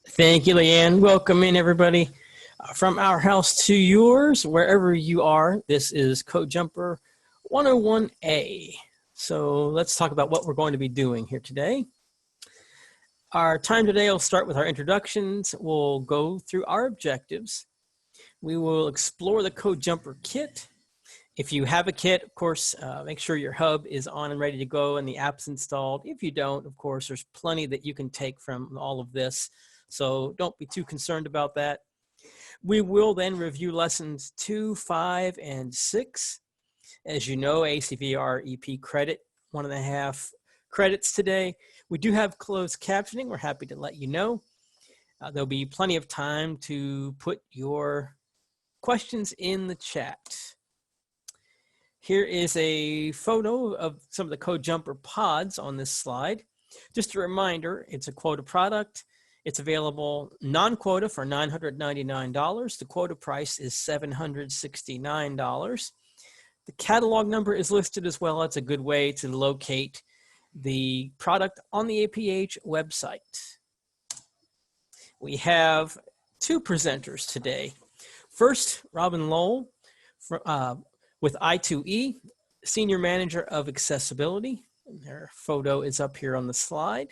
Thank you, Leanne. Welcome in, everybody. From our house to yours, wherever you are, this is Code Jumper 101A. So let's talk about what we're going to be doing here today. Our time today will start with our introductions. We'll go through our objectives. We will explore the Code Jumper kit. If you have a kit, of course, make sure your hub is on and ready to go and the app's installed. If you don't, of course, there's plenty that you can take from all of this. So don't be too concerned about that. We will then review lessons 2, 5, and 6. As you know, ACVR EP credit, 1.5 credits today. We do have closed captioning. We're happy to let you know. There'll be plenty of time to put your questions in the chat. Here is a photo of some of the Code Jumper pods on this slide. Just a reminder, it's a quota product. It's available non-quota for $999. The quota price is $769. The catalog number is listed as well. It's a good way to locate the product on the APH website. We have 2 presenters today. First, Robin Lowell with I2E, Senior Manager of Accessibility. And her photo is up here on the slide.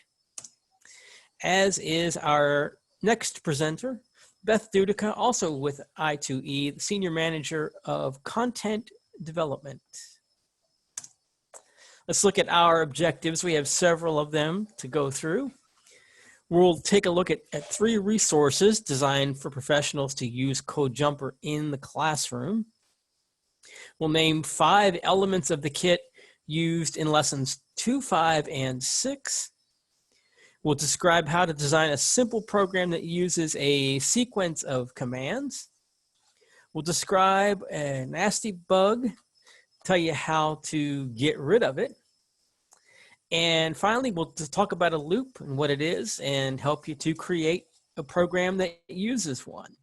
As is our next presenter, Beth Dudycha, also with I2E, Senior Manager of Content Development. Let's look at our objectives. We have several of them to go through. We'll take a look at 3 resources designed for professionals to use Code Jumper in the classroom. We'll name 5 elements of the kit used in lessons 2, 5, and 6. We'll describe how to design a simple program that uses a sequence of commands. We'll describe a nasty bug, tell you how to get rid of it. And finally, we'll talk about a loop and what it is and help you to create a program that uses one.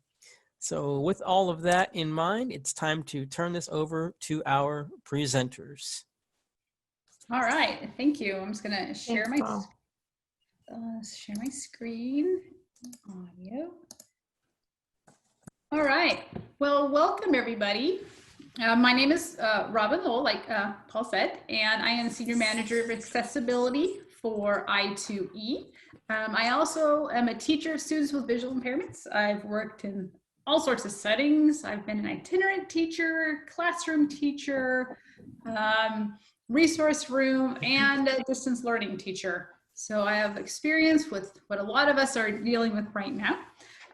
So with all of that in mind, it's time to turn this over to our presenters. All right, thank you. I'm just gonna share my screen, audio. All right, well, welcome everybody. My name is Robin Lowell, like Paul said, and I am Senior Manager of Accessibility for I2E. I also am a teacher of students with visual impairments. I've worked in all sorts of settings. I've been an itinerant teacher, classroom teacher, resource room, and a distance learning teacher. So I have experience with what a lot of us are dealing with right now.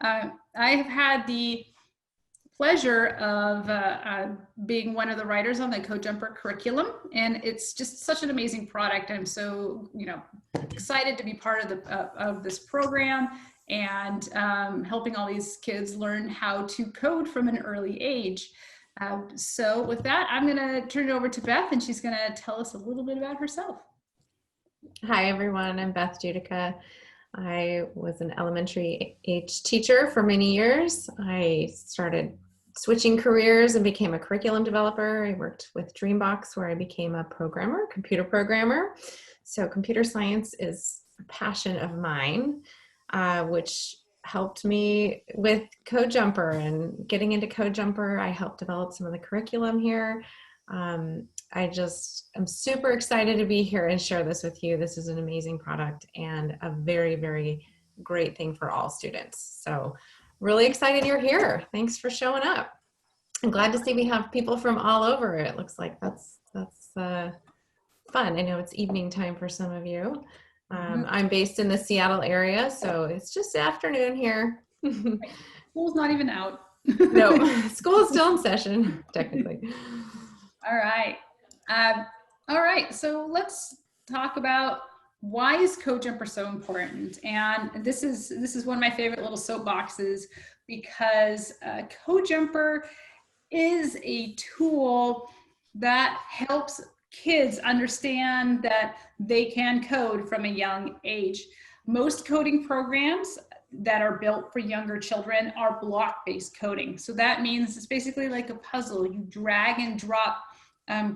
I have had the pleasure of being one of the writers on the Code Jumper curriculum, and it's just such an amazing product. I'm so excited to be part of this program and helping all these kids learn how to code from an early age. So with that, I'm going to turn it over to Beth, and she's going to tell us a little bit about herself. Hi everyone, I'm Beth Dudycha. I was an elementary age teacher for many years. I started switching careers and became a curriculum developer. I worked with Dreambox where I became a programmer, computer programmer. So computer science is a passion of mine, which helped me with Code Jumper and getting into Code Jumper. I helped develop some of the curriculum here. I'm super excited to be here and share this with you. This is an amazing product and a very, very great thing for all students. So really excited you're here. Thanks for showing up. I'm glad to see we have people from all over. It looks like that's fun. I know it's evening time for some of you. I'm based in the Seattle area, so it's just afternoon here. School's not even out. No, school is still in session, technically. All right. All right, so let's talk about why is Code Jumper so important? And this is one of my favorite little soapboxes because Code Jumper is a tool that helps kids understand that they can code from a young age. Most coding programs that are built for younger children are block-based coding. So that means it's basically like a puzzle. You drag and drop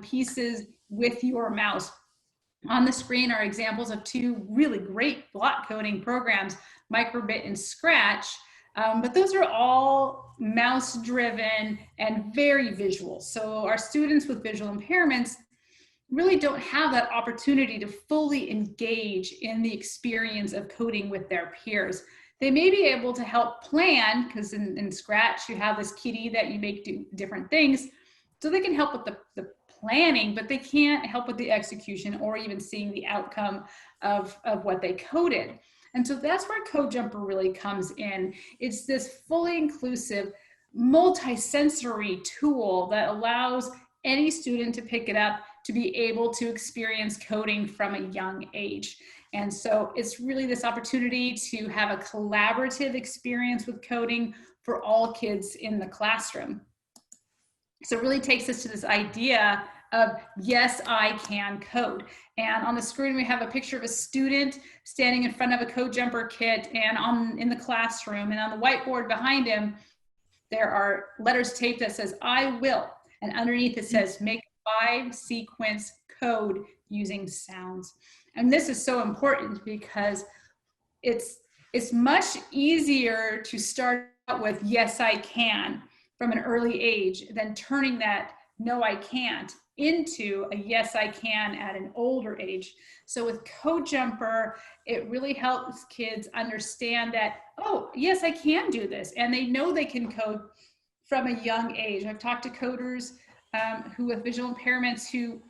pieces with your mouse. On the screen are examples of 2 really great block coding programs, Microbit, and Scratch. But those are all mouse driven and very visual. So our students with visual impairments really don't have that opportunity to fully engage in the experience of coding with their peers. They may be able to help plan, because in Scratch you have this kitty that you make do different things, so they can help with the planning, but they can't help with the execution or even seeing the outcome of what they coded. And so that's where CodeJumper really comes in. It's this fully inclusive, multi-sensory tool that allows any student to pick it up, to be able to experience coding from a young age. And so it's really this opportunity to have a collaborative experience with coding for all kids in the classroom. So it really takes us to this idea of, yes, I can code. And on the screen, we have a picture of a student standing in front of a CodeJumper kit and in the classroom, and on the whiteboard behind him, there are letters taped that says, I will. And underneath it says, make 5-sequence code using sounds. And this is so important because it's much easier to start out with, yes, I can, from an early age than turning that, no, I can't, into a yes, I can at an older age. So with CodeJumper, it really helps kids understand that, oh, yes, I can do this. And they know they can code from a young age. I've talked to coders who with visual impairments who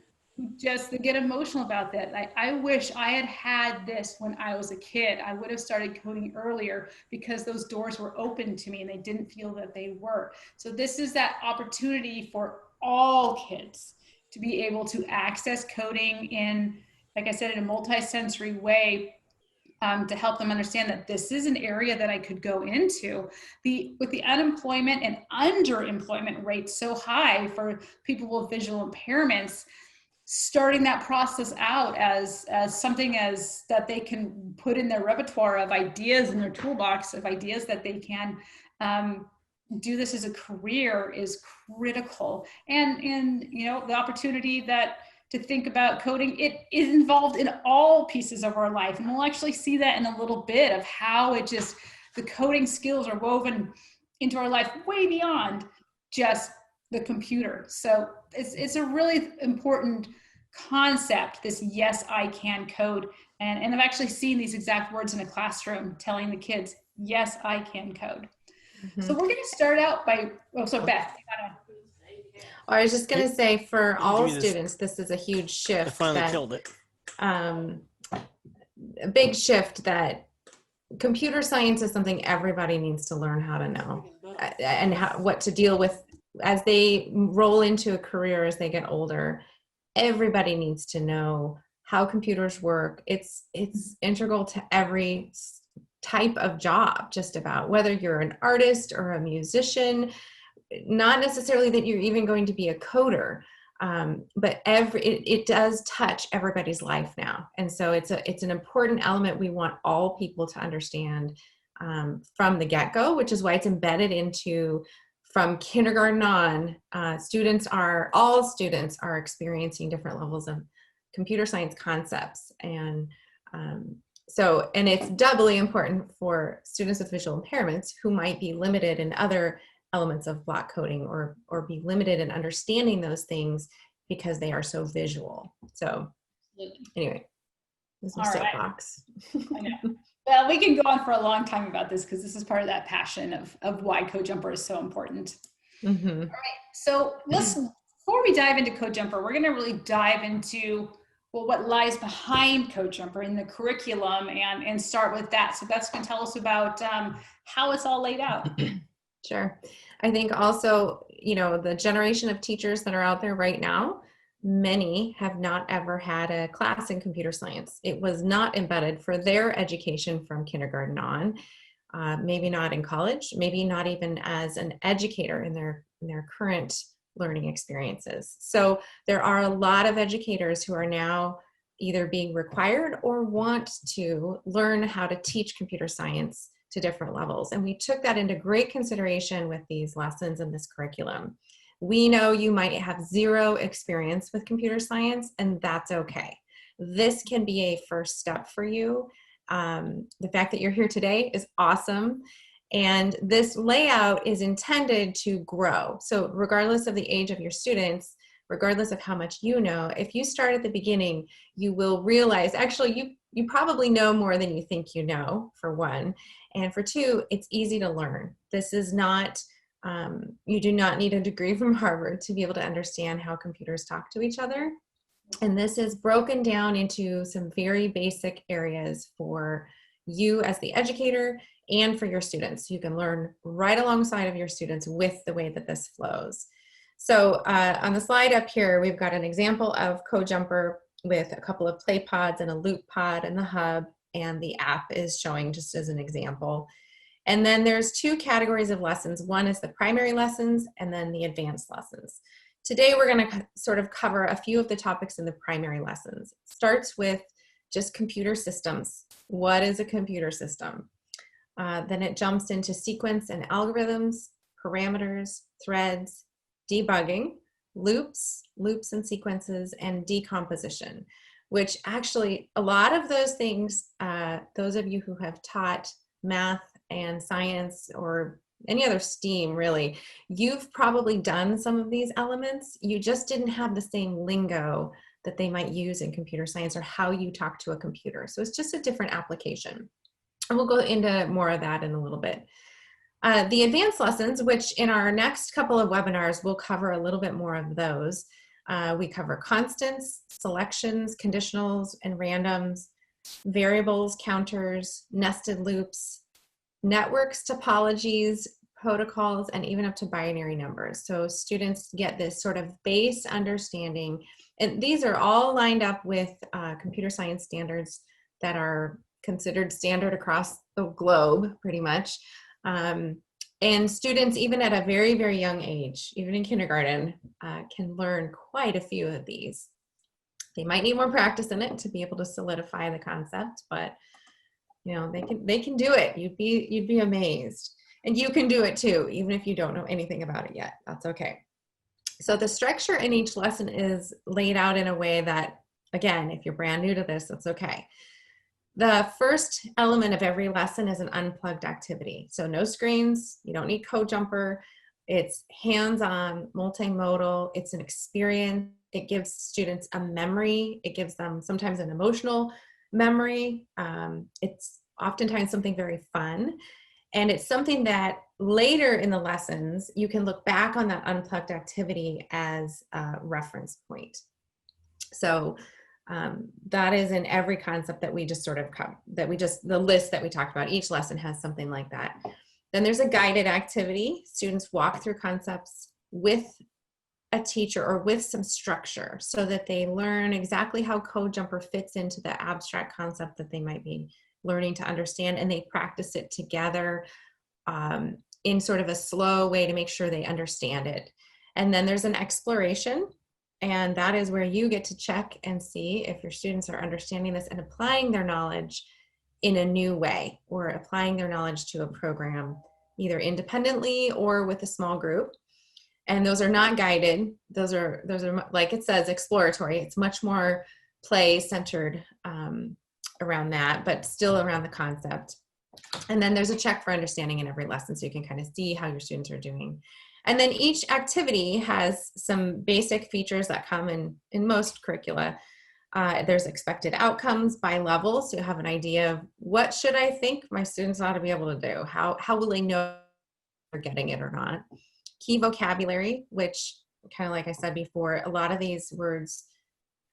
just they get emotional about that. Like, I wish I had this when I was a kid. I would have started coding earlier because those doors were open to me and they didn't feel that they were. So this is that opportunity for all kids to be able to access coding in, like I said, in a multi-sensory way, to help them understand that this is an area that I could go into. With the unemployment and underemployment rates so high for people with visual impairments, starting that process out as something as that they can put in their repertoire of ideas in their toolbox of ideas that they can do this as a career is critical. And you know, the opportunity that to think about coding, it is involved in all pieces of our life. And we'll actually see that in a little bit of how it just, the coding skills are woven into our life way beyond just the computer. So it's a really important concept, this yes, I can code. And I've actually seen these exact words in a classroom telling the kids, yes, I can code. Mm-hmm. So we're going to start out by, so Beth, I was just going to say, for all students, this is a huge shift. I finally killed it. A big shift that computer science is something everybody needs to learn how to know and what to deal with as they roll into a career as they get older. Everybody needs to know how computers work. It's integral to every type of job, just about, whether you're an artist or a musician. Not necessarily that you're even going to be a coder, but it does touch everybody's life now. And so it's an important element we want all people to understand from the get-go, which is why it's embedded into, from kindergarten on, all students are experiencing different levels of computer science concepts. And and it's doubly important for students with visual impairments who might be limited in other elements of block coding or be limited in understanding those things because they are so visual. So anyway, this is my soapbox. I know. Well, we can go on for a long time about this because this is part of that passion of why CodeJumper is so important. Mm-hmm. All right, so before we dive into CodeJumper, we're going to really dive into what lies behind CodeJumper in the curriculum and start with that. So Beth's going to tell us about how it's all laid out. Sure. I think also, the generation of teachers that are out there right now, many have not ever had a class in computer science. It was not embedded for their education from kindergarten on, maybe not in college, maybe not even as an educator in their current learning experiences. So there are a lot of educators who are now either being required or want to learn how to teach computer science to different levels. And we took that into great consideration with these lessons in this curriculum. We know you might have zero experience with computer science, and that's okay. This can be a first step for you The fact that you're here today is awesome. And this layout is intended to grow. So regardless of the age of your students, regardless of how much you know, if you start at the beginning, you will realize, actually, you probably know more than you think you know, for one. And for two, it's easy to learn. This is not, you do not need a degree from Harvard to be able to understand how computers talk to each other. And this is broken down into some very basic areas for you as the educator and for your students. You can learn right alongside of your students with the way that this flows. So on the slide up here, we've got an example of CodeJumper with a couple of play pods and a loop pod and the hub, and the app is showing just as an example. And then there's two categories of lessons. One is the primary lessons and then the advanced lessons. Today, we're going to sort of cover a few of the topics in the primary lessons. It starts with just computer systems. What is a computer system? Then it jumps into sequence and algorithms, parameters, threads, debugging, loops and sequences, and decomposition, which actually a lot of those things, those of you who have taught math and science or any other STEAM really, you've probably done some of these elements. You just didn't have the same lingo that they might use in computer science or how you talk to a computer. So it's just a different application. And we'll go into more of that in a little bit. The advanced lessons, which in our next couple of webinars, we'll cover a little bit more of those. We cover constants, selections, conditionals, and randoms, variables, counters, nested loops, networks, topologies, protocols, and even up to binary numbers. So students get this sort of base understanding. And these are all lined up with computer science standards that are considered standard across the globe, pretty much. And students, even at a very, very young age, even in kindergarten, can learn quite a few of these. They might need more practice in it to be able to solidify the concept, but you know, they can do it. You'd be amazed. And you can do it too, even if you don't know anything about it yet. That's okay. So the structure in each lesson is laid out in a way that, again, if you're brand new to this, that's okay. The first element of every lesson is an unplugged activity. So no screens, you don't need CodeJumper. It's hands-on, multimodal, it's an experience. It gives students a memory. It gives them sometimes an emotional memory. It's oftentimes something very fun. And it's something that later in the lessons, you can look back on that unplugged activity as a reference point. So that is in every concept that we just sort of the list that we talked about. Each lesson has something like that. Then there's a guided activity. Students walk through concepts with a teacher or with some structure so that they learn exactly how CodeJumper fits into the abstract concept that they might be learning to understand, and they practice it together in sort of a slow way to make sure they understand it. And then there's an exploration, and that is where you get to check and see if your students are understanding this and applying their knowledge in a new way, or applying their knowledge to a program either independently or with a small group. And those are not guided. Those are like it says, exploratory. It's much more play centered around that, but still around the concept. And then there's a check for understanding in every lesson, so you can kind of see how your students are doing. And then each activity has some basic features that come in most curricula. There's expected outcomes by level, so you have an idea of what should I think my students ought to be able to do? How will they know if they're getting it or not? Key vocabulary, which kind of like I said before, a lot of these words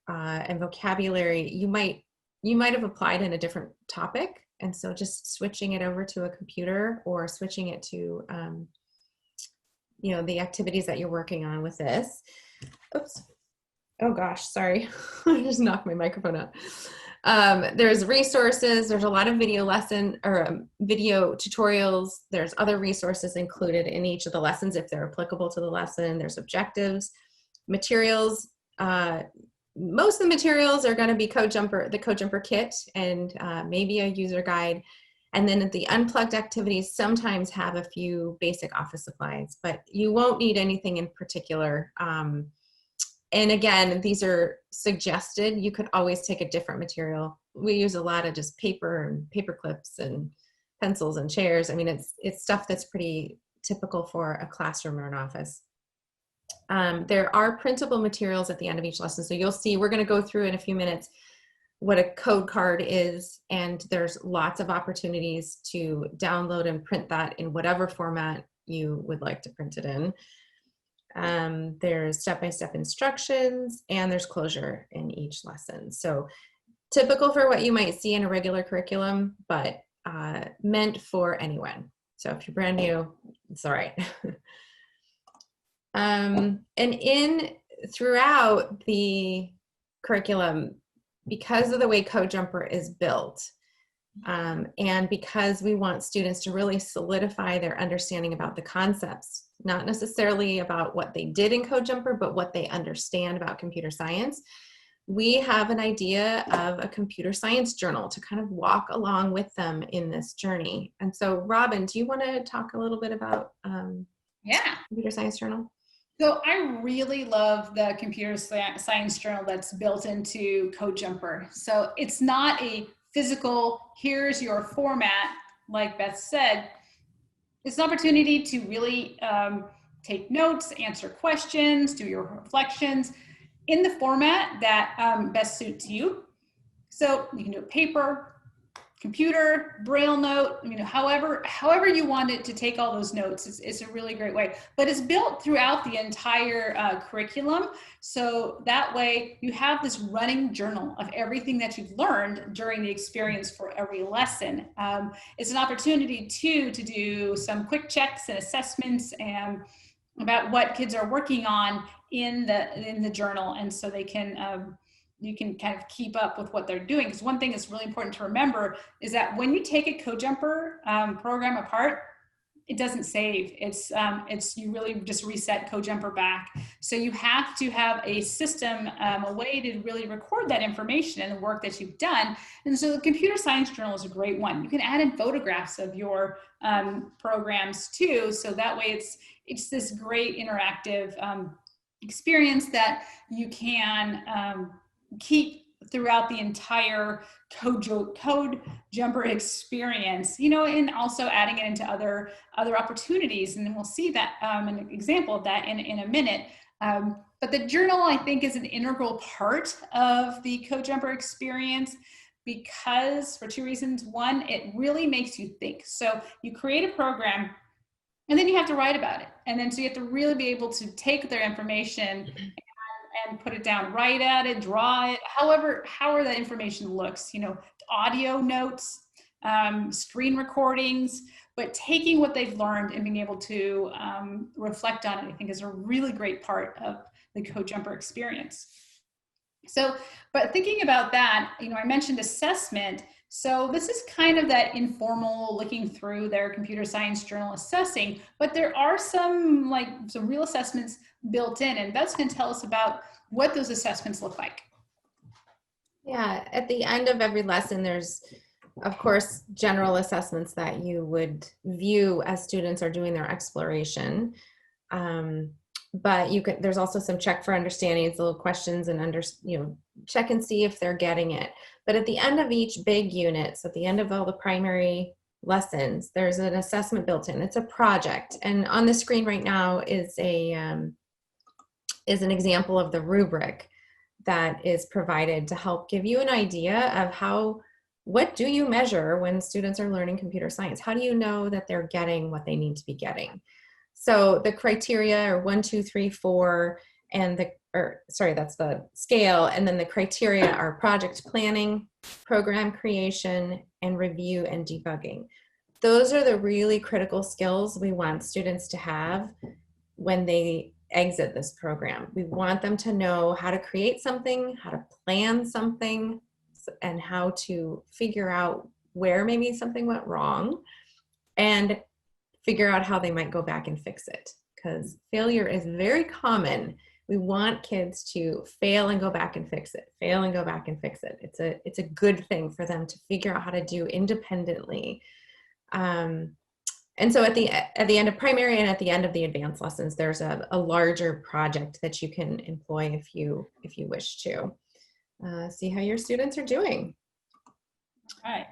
and vocabulary you might have applied in a different topic, and so just switching it over to a computer or switching it to you know, the activities that you're working on with this. Oops. Oh gosh, sorry. I just knocked my microphone out. There's resources. There's a lot of video video tutorials. There's other resources included in each of the lessons if they're applicable to the lesson. There's objectives, materials. Most of the materials are going to be the CodeJumper kit, and maybe a user guide. And then the unplugged activities sometimes have a few basic office supplies, but you won't need anything in particular. And again, these are suggested. You could always take a different material we use a lot of just paper and paper clips and pencils and chairs. I mean, it's stuff that's pretty typical for a classroom or an office. There are printable materials at the end of each lesson. So you'll see, we're going to go through in a few minutes what a code card is, and there's lots of opportunities to download and print that in whatever format you would like to print it in. There's step-by-step instructions, and there's closure in each lesson. So typical for what you might see in a regular curriculum, but meant for anyone. So if you're brand new, it's all right. And throughout the curriculum, because of the way CodeJumper is built, and because we want students to really solidify their understanding about the concepts, not necessarily about what they did in CodeJumper, but what they understand about computer science, we have an idea of a computer science journal to kind of walk along with them in this journey. And so, Robin, do you want to talk a little bit about computer science journal? So I really love the computer science journal that's built into CodeJumper. So it's not a physical, here's your format, like Beth said. It's an opportunity to really take notes, answer questions, do your reflections in the format that best suits you. So you can do paper, computer, braille note, however you want it to take all those notes. It's a really great way, but it's built throughout the entire curriculum. So that way you have this running journal of everything that you've learned during the experience for every lesson. It's an opportunity too to do some quick checks and assessments and about what kids are working on in the journal, and so they can you can kind of keep up with what they're doing. Because one thing that's really important to remember is that when you take a CodeJumper program apart, it doesn't save. It's you really just reset CodeJumper back. So you have to have a system, a way to really record that information and the work that you've done. And so the computer science journal is a great one. You can add in photographs of your programs too. So that way it's this great interactive experience that you can keep throughout the entire CodeJumper experience, and also adding it into other opportunities. And then we'll see that an example of that in a minute. But the journal, I think, is an integral part of the CodeJumper experience because for two reasons. One, it really makes you think. So you create a program and then you have to write about it. And then so you have to really be able to take their information and put it down, write at it, draw it, however that information looks, audio notes, screen recordings, but taking what they've learned and being able to reflect on it, I think is a really great part of the CodeJumper experience. So, but thinking about that, I mentioned assessment. So this is kind of that informal looking through their computer science journal assessing, but there are some real assessments built in, and Beth's going to tell us about what those assessments look like. Yeah, at the end of every lesson, there's, of course, general assessments that you would view as students are doing their exploration. But there's also some check for understanding, it's little questions and check and see if they're getting it. But at the end of each big unit, so at the end of all the primary lessons, there's an assessment built in. It's a project, and on the screen right now is an example of the rubric that is provided to help give you an idea of what do you measure when students are learning computer science? How do you know that they're getting what they need to be getting? So the criteria are 1, 2, 3, 4, that's the scale. And then the criteria are project planning, program creation, and review and debugging. Those are the really critical skills we want students to have when they exit this program. We want them to know how to create something, how to plan something, and how to figure out where maybe something went wrong and figure out how they might go back and fix it, because failure is very common. We want kids to fail and go back and fix it, fail and go back and fix it. It's a good thing for them to figure out how to do independently. And so at the end of primary and at the end of the advanced lessons, there's a larger project that you can employ if you wish to. See how your students are doing. All right.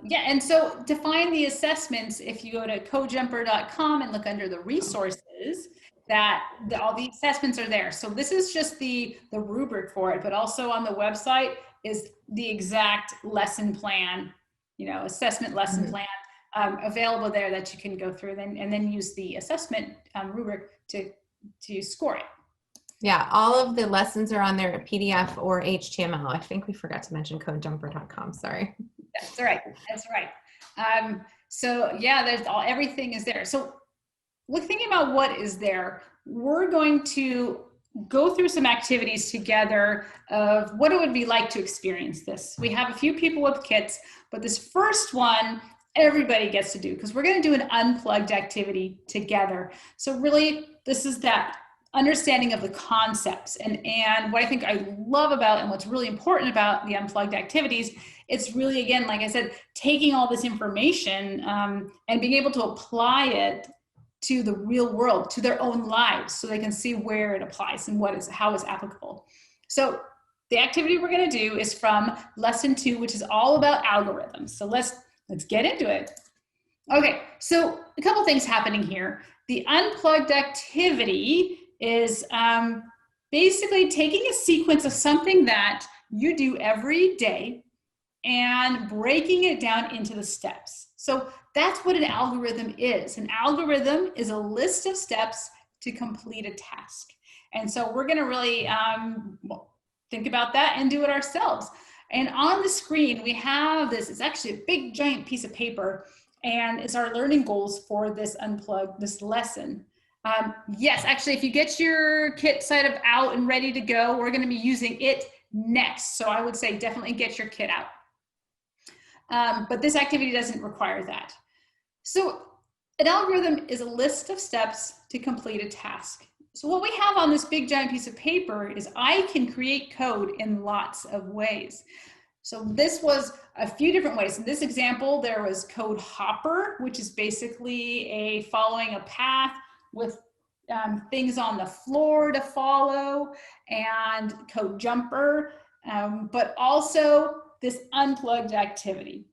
Yeah, and so to find the assessments, if you go to codejumper.com and look under the resources, all the assessments are there. So this is just the rubric for it, but also on the website is the exact lesson plan, assessment lesson plan available there that you can go through and then use the assessment rubric to score it. Yeah, all of the lessons are on there at PDF or HTML. I think we forgot to mention codejumper.com. Sorry. That's right. That's right. So yeah, everything is there. So thinking about what is there, we're going to go through some activities together of what it would be like to experience this. We have a few people with kits, but this first one, everybody gets to do, because we're going to do an unplugged activity together. So really, this is that understanding of the concepts. And what I think I love about and what's really important about the unplugged activities, it's really, again, like I said, taking all this information and being able to apply it to the real world, to their own lives, so they can see where it applies and how it's applicable. So the activity we're going to do is from lesson 2, which is all about algorithms. So let's get into it. Okay, so a couple things happening here. The unplugged activity is basically taking a sequence of something that you do every day and breaking it down into the steps. So that's what an algorithm is. An algorithm is a list of steps to complete a task. And so we're going to really think about that and do it ourselves. And on the screen, we have this. It's actually a big, giant piece of paper, and it's our learning goals for this this lesson. Yes, actually, if you get your kit set out and ready to go, we're going to be using it next. So I would say definitely get your kit out. But this activity doesn't require that. So an algorithm is a list of steps to complete a task. So what we have on this big giant piece of paper is I can create code in lots of ways. So this was a few different ways. In this example, there was code hopper, which is basically following a path with things on the floor to follow, and code jumper, but also this unplugged activity.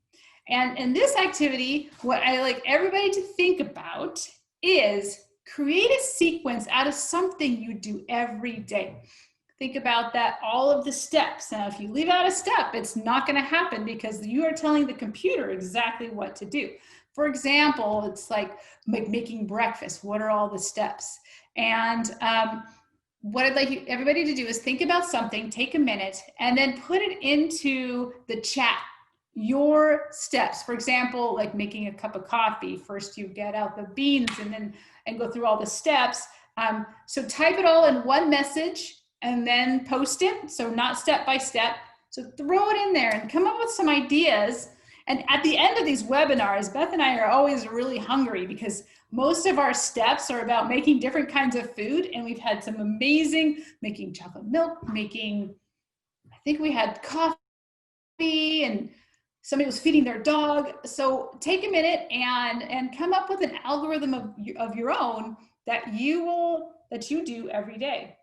And in this activity, what I like everybody to think about is create a sequence out of something you do every day. Think about that, all of the steps. Now, if you leave out a step, it's not going to happen because you are telling the computer exactly what to do. For example, it's like making breakfast. What are all the steps? And what I'd like everybody to do is think about something, take a minute, and then put it into the chat. Your steps, for example, like making a cup of coffee. First, you get out the beans and go through all the steps. So type it all in one message and then post it. So not step by step. So throw it in there and come up with some ideas. And at the end of these webinars, Beth and I are always really hungry because most of our steps are about making different kinds of food. And we've had some amazing, making chocolate milk, I think we had coffee, and somebody was feeding their dog. So take a minute and come up with an algorithm of your own that you do every day.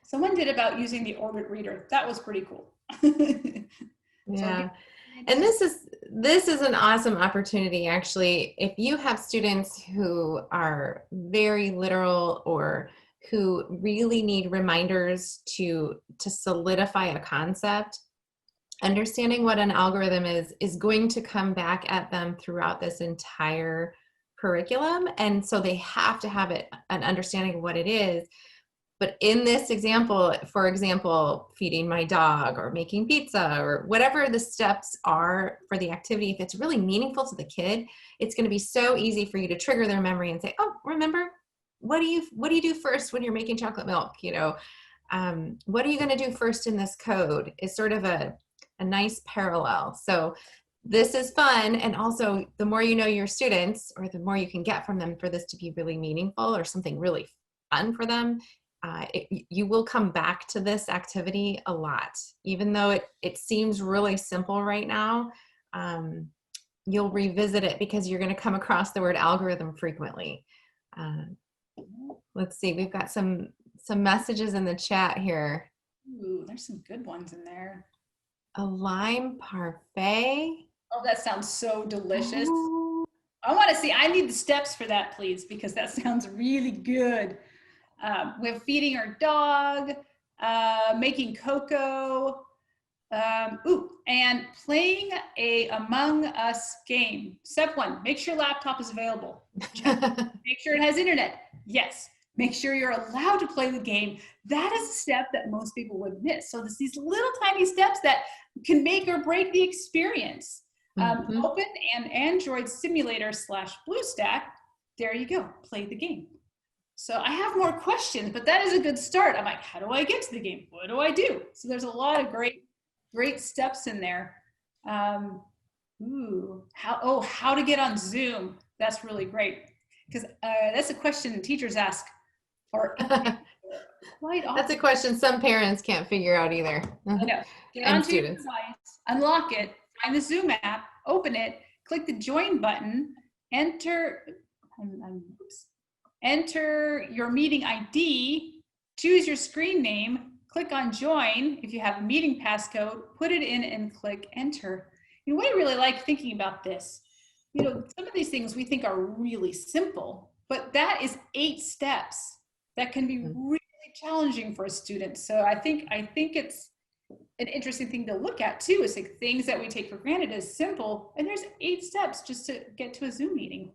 Someone did about using the orbit reader. That was pretty cool. Yeah. And this is an awesome opportunity, actually. If you have students who are very literal or who really need reminders to solidify a concept, understanding what an algorithm is going to come back at them throughout this entire curriculum. And so they have to have an understanding of what it is. But in this example, for example, feeding my dog or making pizza or whatever the steps are for the activity, if it's really meaningful to the kid, it's going to be so easy for you to trigger their memory and say, oh, remember, what do you do first when you're making chocolate milk? What are you going to do first in this code is sort of a nice parallel. So this is fun. And also the more you know your students, or the more you can get from them for this to be really meaningful or something really fun for them, you will come back to this activity a lot. Even though it seems really simple right now, you'll revisit it because you're going to come across the word algorithm frequently. Let's see, we've got some messages in the chat here. Ooh, there's some good ones in there. A lime parfait? Oh, that sounds so delicious. Ooh. I want to see, I need the steps for that, please, because that sounds really good. We're feeding our dog, making cocoa, and playing a Among Us game. Step 1, make sure your laptop is available. Check. Make sure it has internet. Yes. Make sure you're allowed to play the game. That is a step that most people would miss. So there's these little tiny steps that can make or break the experience. Open an Android simulator / BlueStack. There you go. Play the game. So I have more questions, but that is a good start. I'm like, how do I get to the game? What do I do? So there's a lot of great steps in there. How to get on Zoom. That's really great. Because that's a question teachers ask. Or quite often. That's a question some parents can't figure out either. I know. Get And onto your students. device, unlock it, find the Zoom app, open it, click the join button, enter your meeting ID, choose your screen name, click on join. If you have a meeting passcode, put it in and click enter. You know what I really like thinking about this? You know, some of these things we think are really simple, but that is 8 steps that can be really challenging for a student. So I think it's an interesting thing to look at too, is like things that we take for granted as simple, and there's 8 steps just to get to a Zoom meeting.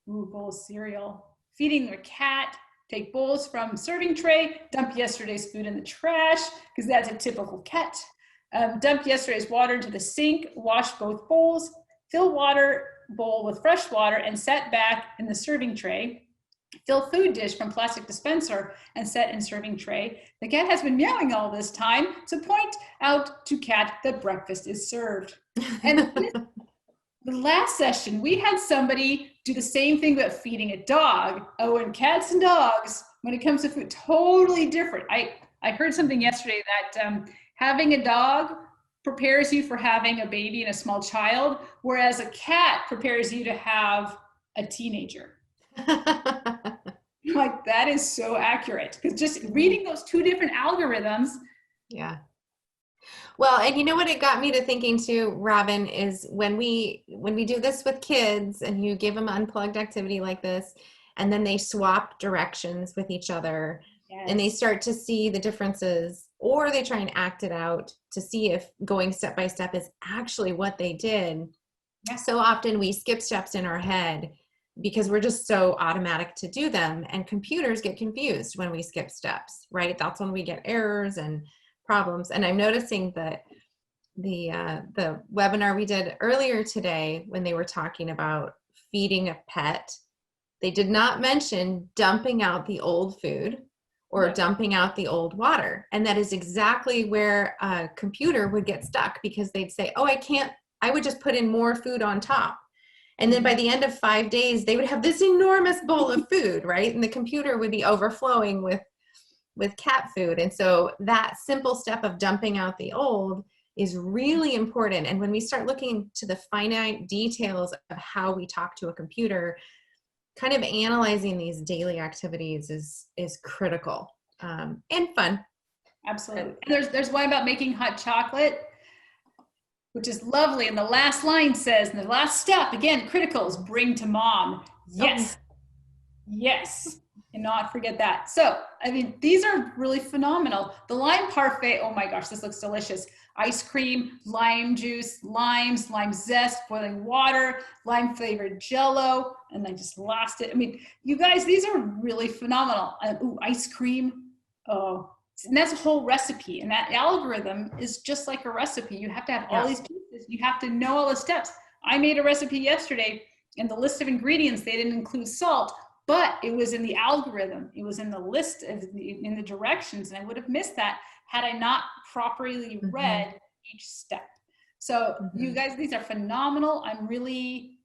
Bowl of cereal, feeding your cat, take bowls from serving tray, dump yesterday's food in the trash, because that's a typical cat. Dump yesterday's water into the sink, wash both bowls, fill water bowl with fresh water and set back in the serving tray. Fill food dish from plastic dispenser and set in serving tray. The cat has been meowing all this time, so point out to cat that breakfast is served. And the last session, we had somebody do the same thing but feeding a dog. Oh, and cats and dogs, when it comes to food, totally different. I heard something yesterday that having a dog prepares you for having a baby and a small child, whereas a cat prepares you to have a teenager. Like, that is so accurate, because just reading those 2 different algorithms. Yeah. Well, and you know what it got me to thinking too, Robin, is when we do this with kids and you give them unplugged activity like this, and then they swap directions with each other, yes, and they start to see the differences, or they try and act it out to see if going step by step is actually what they did. Yeah. So often we skip steps in our head because we're just so automatic to do them, and computers get confused when we skip steps, right? That's when we get errors and problems. And I'm noticing that the webinar we did earlier today, when they were talking about feeding a pet, they did not mention dumping out the old food or dumping out the old water. And that is exactly where a computer would get stuck, because they'd say, oh, I would just put in more food on top. And then by the end of 5 days, they would have this enormous bowl of food, right? And the computer would be overflowing with cat food. And so that simple step of dumping out the old is really important. And when we start looking to the finite details of how we talk to a computer, kind of analyzing these daily activities is critical and fun. Absolutely. And there's one about making hot chocolate, which is lovely. And the last line says, and the last step, again, critical, is bring to mom. Yes. Oh. Yes. And not forget that. So, I mean, these are really phenomenal. The lime parfait, oh my gosh, this looks delicious. Ice cream, lime juice, limes, lime zest, boiling water, lime flavored Jello, and I just lost it. I mean, you guys, these are really phenomenal. Ice cream. Oh, and that's a whole recipe. And that algorithm is just like a recipe. You have to have all these pieces. You have to know all the steps. I made a recipe yesterday, and the list of ingredients, they didn't include salt, but it was in the algorithm. It was in the list of in the directions, and I would have missed that had I not properly read each step. So you guys, these are phenomenal. I'm really...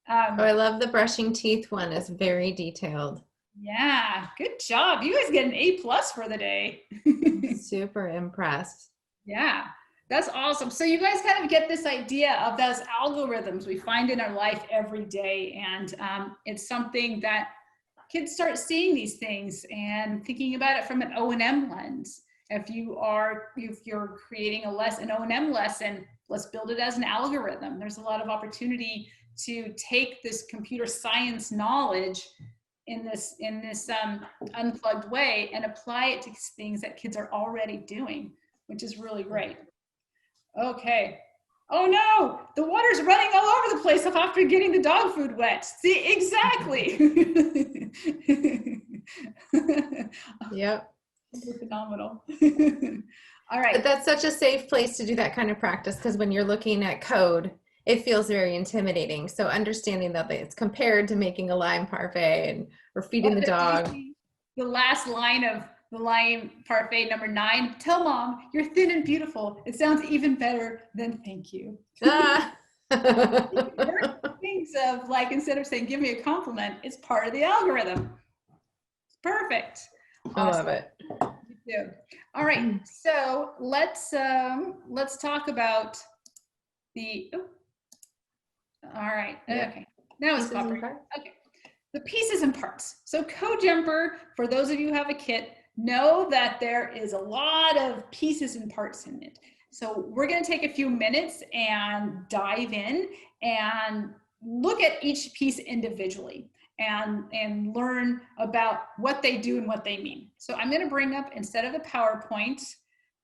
I love the brushing teeth one. It's very detailed. Yeah, good job. You guys get an A+ for the day. Super impressed. Yeah, that's awesome. So you guys kind of get this idea of those algorithms we find in our life every day. And it's something that kids start seeing these things and thinking about it from an O&M lens. If you're creating an O&M lesson, let's build it as an algorithm. There's a lot of opportunity to take this computer science knowledge in this unplugged way and apply it to things that kids are already doing, which is really great. Okay. Oh no, the water's running all over the place after getting the dog food wet. See, exactly. Yep. Phenomenal. All right. But that's such a safe place to do that kind of practice, because when you're looking at code, it feels very intimidating. So understanding that it's compared to making a lime parfait or feeding the dog. The last line of the lime parfait number 9, tell mom you're thin and beautiful. It sounds even better than thank you. Things of like, instead of saying give me a compliment, it's part of the algorithm. Perfect. Awesome. I love it. You too. All right, so let's talk about the. All right. Yeah. Okay. Now it's cooperating. Okay. The pieces and parts. So CodeJumper, for those of you who have a kit, know that there is a lot of pieces and parts in it. So we're going to take a few minutes and dive in and look at each piece individually and learn about what they do and what they mean. So I'm going to bring up, instead of the PowerPoint,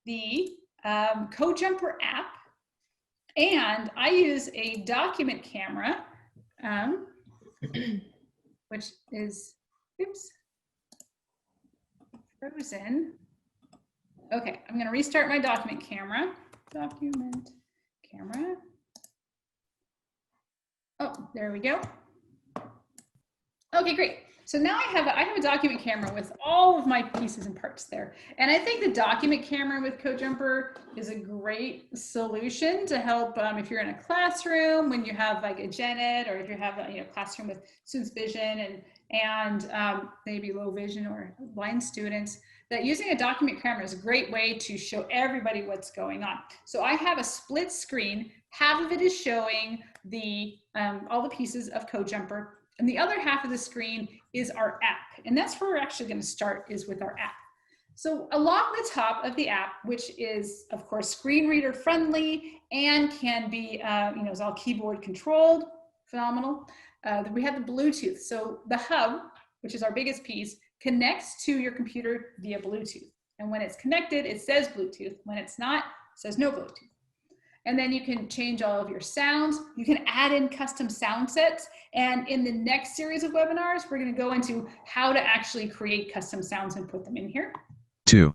the CodeJumper app. And I use a document camera, which is, oops, frozen. Okay, I'm gonna restart my document camera. Document camera. Oh, there we go. Okay, great. So now I have a document camera with all of my pieces and parts there. And I think the document camera with CodeJumper is a great solution to help if you're in a classroom, when you have like a gen ed, or if you have a classroom with students vision and maybe low vision or blind students, that using a document camera is a great way to show everybody what's going on. So I have a split screen. Half of it is showing the all the pieces of CodeJumper, and the other half of the screen is our app. And that's where we're actually going to start, is with our app. So along the top of the app, which is of course screen reader friendly and can be, is all keyboard controlled, phenomenal. We have the Bluetooth. So the hub, which is our biggest piece, connects to your computer via Bluetooth. And when it's connected, it says Bluetooth. When it's not, it says no Bluetooth. And then you can change all of your sounds. You can add in custom sound sets. And in the next series of webinars, we're going to go into how to actually create custom sounds and put them in here. 2.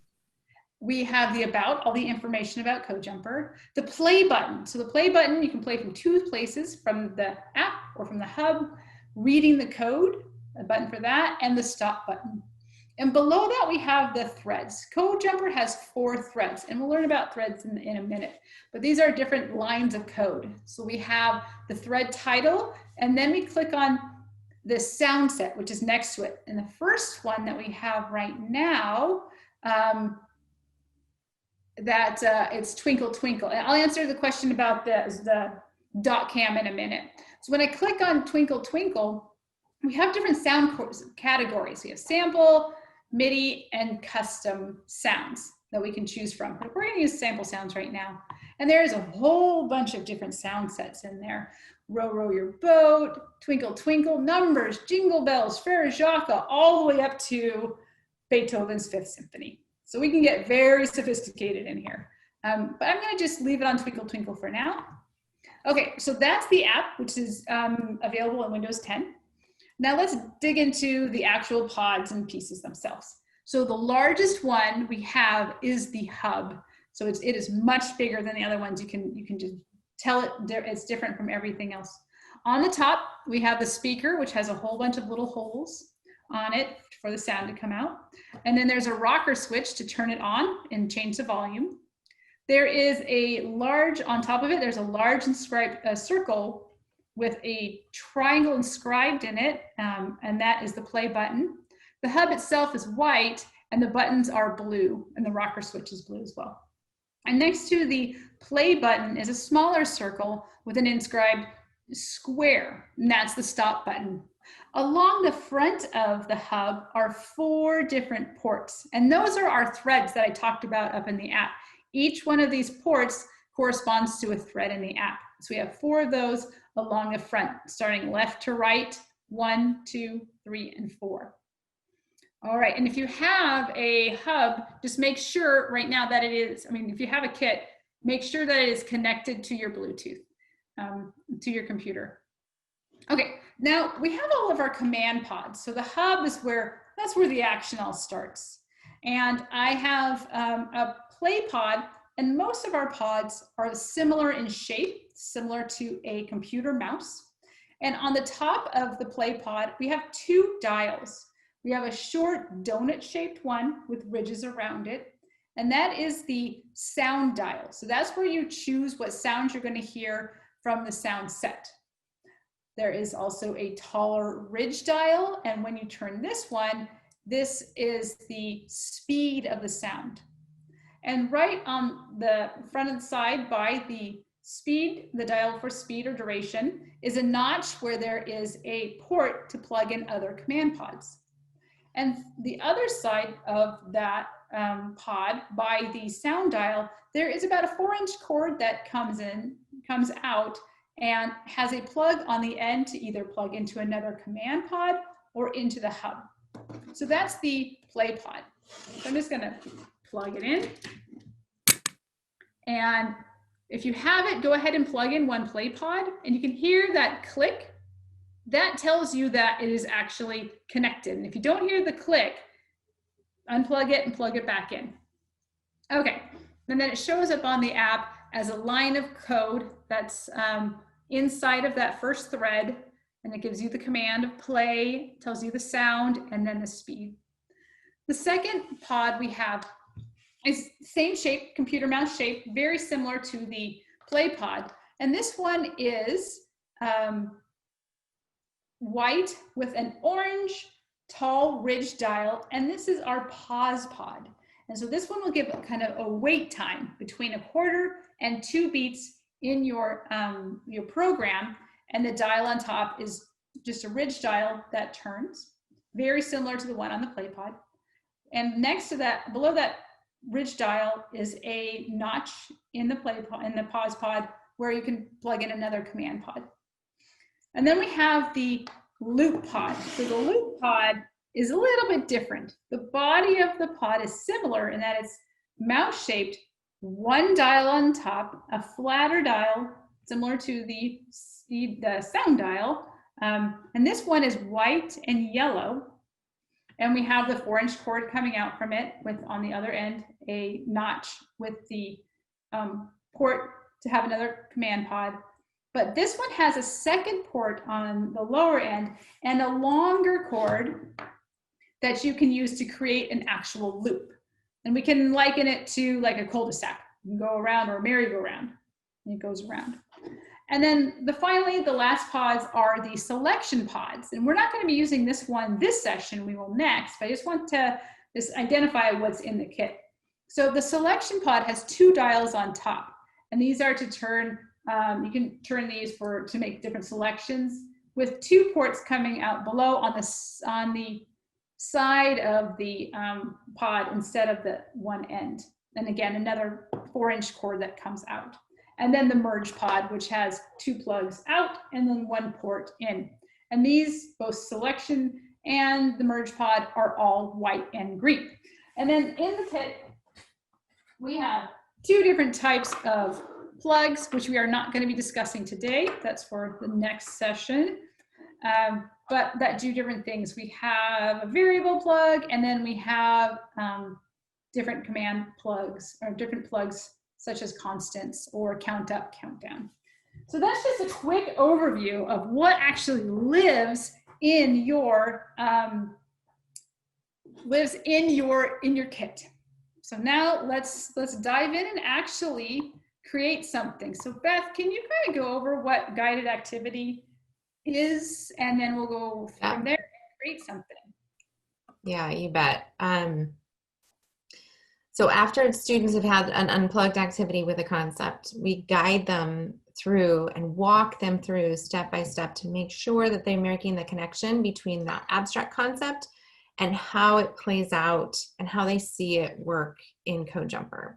We have the about, all the information about CodeJumper. The play button. So the play button, you can play from 2 places, from the app or from the hub. Reading the code, a button for that, and the stop button. And below that, we have the threads. CodeJumper has 4 threads, and we'll learn about threads in a minute. But these are different lines of code. So we have the thread title, and then we click on the sound set, which is next to it. And the first one that we have right now, it's Twinkle Twinkle. And I'll answer the question about the dot cam in a minute. So when I click on Twinkle Twinkle, we have different sound categories. We have sample, MIDI, and custom sounds that we can choose from. But we're going to use sample sounds right now. And there's a whole bunch of different sound sets in there. Row, row your boat, Twinkle, twinkle, numbers, jingle bells, Frere Jacques, all the way up to Beethoven's Fifth Symphony. So we can get very sophisticated in here. But I'm going to just leave it on Twinkle, twinkle for now. Okay, so that's the app, which is available in Windows 10. Now let's dig into the actual pods and pieces themselves. So the largest one we have is the hub. So it is much bigger than the other ones. You can just tell it's different from everything else. On the top, we have the speaker, which has a whole bunch of little holes on it for the sound to come out. And then there's a rocker switch to turn it on and change the volume. There is on top of it, there's a large inscribed circle with a triangle inscribed in it, and that is the play button. The hub itself is white, and the buttons are blue, and the rocker switch is blue as well. And next to the play button is a smaller circle with an inscribed square, and that's the stop button. Along the front of the hub are 4 different ports, and those are our threads that I talked about up in the app. Each one of these ports corresponds to a thread in the app. So we have 4 of those along the front, starting left to right, 1, 2, 3, and 4. All right, and if you have a hub, just make sure right now that it is, if you have a kit, make sure that it is connected to your Bluetooth, to your computer. Okay, now we have all of our command pods. So the hub is that's where the action all starts. And I have a play pod, and most of our pods are similar in shape, similar to a computer mouse. And on the top of the play pod, we have 2 dials. We have a short donut-shaped one with ridges around it, and that is the sound dial. So that's where you choose what sounds you're going to hear from the sound set. There is also a taller ridge dial, and when you turn this one, this is the speed of the sound. And right on the front of the side by the speed, the dial for speed or duration, is a notch where there is a port to plug in other command pods. And the other side of that pod by the sound dial, there is about a 4-inch cord that comes out and has a plug on the end to either plug into another command pod or into the hub. So that's the play pod. So I'm just gonna plug it in. And if you have it, go ahead and plug in one play pod, and you can hear that click. That tells you that it is actually connected. And if you don't hear the click, unplug it and plug it back in. Okay, and then it shows up on the app as a line of code that's inside of that first thread, and it gives you the command of play, tells you the sound, and then the speed. The second pod we have is same shape, computer mouse shape, very similar to the play pod. And this one is white with an orange tall ridge dial, and this is our pause pod. And so this one will give kind of a wait time between 1/4 and 2 beats in your program, and the dial on top is just a ridge dial that turns, very similar to the one on the play pod. And next to that, below that ridge dial, is a notch in the pause pod where you can plug in another command pod. And then we have the loop pod. So the loop pod is a little bit different. The body of the pod is similar in that it's mouse shaped, 1 dial on top, a flatter dial similar to the sound dial. And this one is white and yellow. And we have the 4-inch cord coming out from it with, on the other end, a notch with the port to have another command pod. But this one has a second port on the lower end and a longer cord that you can use to create an actual loop. And we can liken it to like a cul-de-sac. You can go around, or a merry-go-round, and it goes around. And then finally, the last pods are the selection pods. And we're not going to be using this one this session, we will next, but I just want to just identify what's in the kit. So the selection pod has 2 dials on top, and these are to turn, you can turn these to make different selections, with 2 ports coming out below on the side of the pod instead of the one end. And again, another 4-inch cord that comes out. And then the merge pod, which has 2 plugs out and then 1 port in. And these, both selection and the merge pod, are all white and green. And then in the kit, we have 2 different types of plugs, which we are not going to be discussing today. That's for the next session. But that do different things. We have a variable plug, and then we have different command plugs, or different plugs such as constants or count up, count down. So that's just a quick overview of what actually lives in your kit. So now let's dive in and actually create something. So Beth, can you kind of go over what guided activity is, and then we'll go from there and create something. Yeah, you bet. So after students have had an unplugged activity with a concept, we guide them through and walk them through step by step to make sure that they're making the connection between that abstract concept and how it plays out and how they see it work in CodeJumper.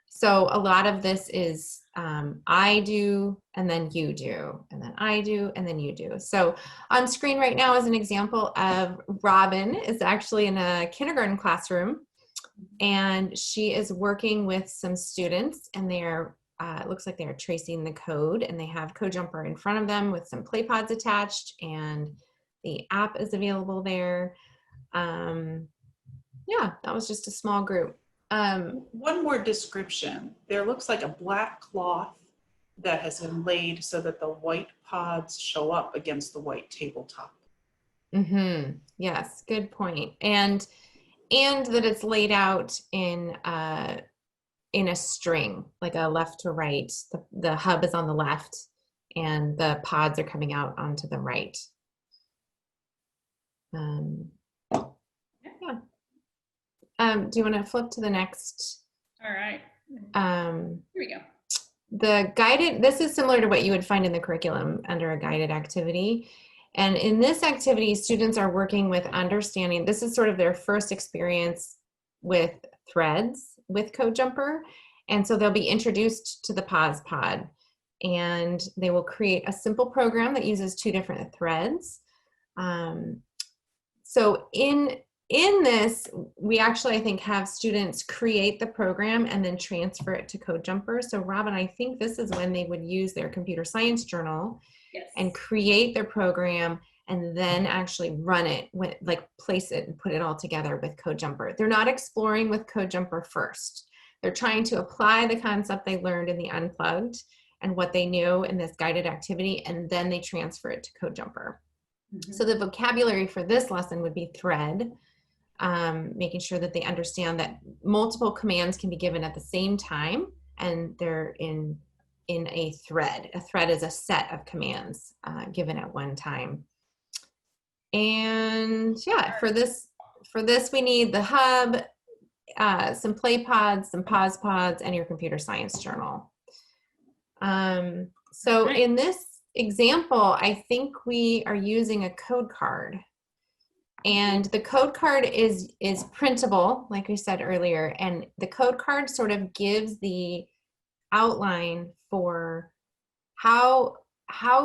So a lot of this is I do, and then you do, and then I do, and then you do. So on screen right now is an example of Robin is actually in a kindergarten classroom, and she is working with some students, and they're it looks like they're tracing the code, and they have CodeJumper in front of them with some play pods attached, and the app is available there. Yeah, that was just a small group. One more description. There looks like a black cloth that has been laid so that the white pods show up against the white tabletop. Mm-hmm. Yes, good point. And that it's laid out in a string, like a left to right. The hub is on the left, and the pods are coming out onto the right. Yeah. Do you want to flip to the next? All right. Here we go. The guided, this is similar to what you would find in the curriculum under a guided activity. And in this activity, students are working with understanding, this is sort of their first experience with threads with CodeJumper. And so they'll be introduced to the pause pod, and they will create a simple program that uses 2 different threads. So in this, we actually, I think, have students create the program and then transfer it to CodeJumper. So Robin, I think this is when they would use their computer science journal. Yes. And create their program and then actually run it, like place it and put it all together with CodeJumper. They're not exploring with CodeJumper first. They're trying to apply the concept they learned in the Unplugged and what they knew in this guided activity, and then they transfer it to CodeJumper. Mm-hmm. So the vocabulary for this lesson would be thread, making sure that they understand that multiple commands can be given at the same time, and they're in a thread. A thread is a set of commands given at one time. And yeah, for this we need the hub, some play pods, some pause pods, and your computer science journal. So in this example, I think we are using a code card. And the code card is printable, like we said earlier, and the code card sort of gives the outline for how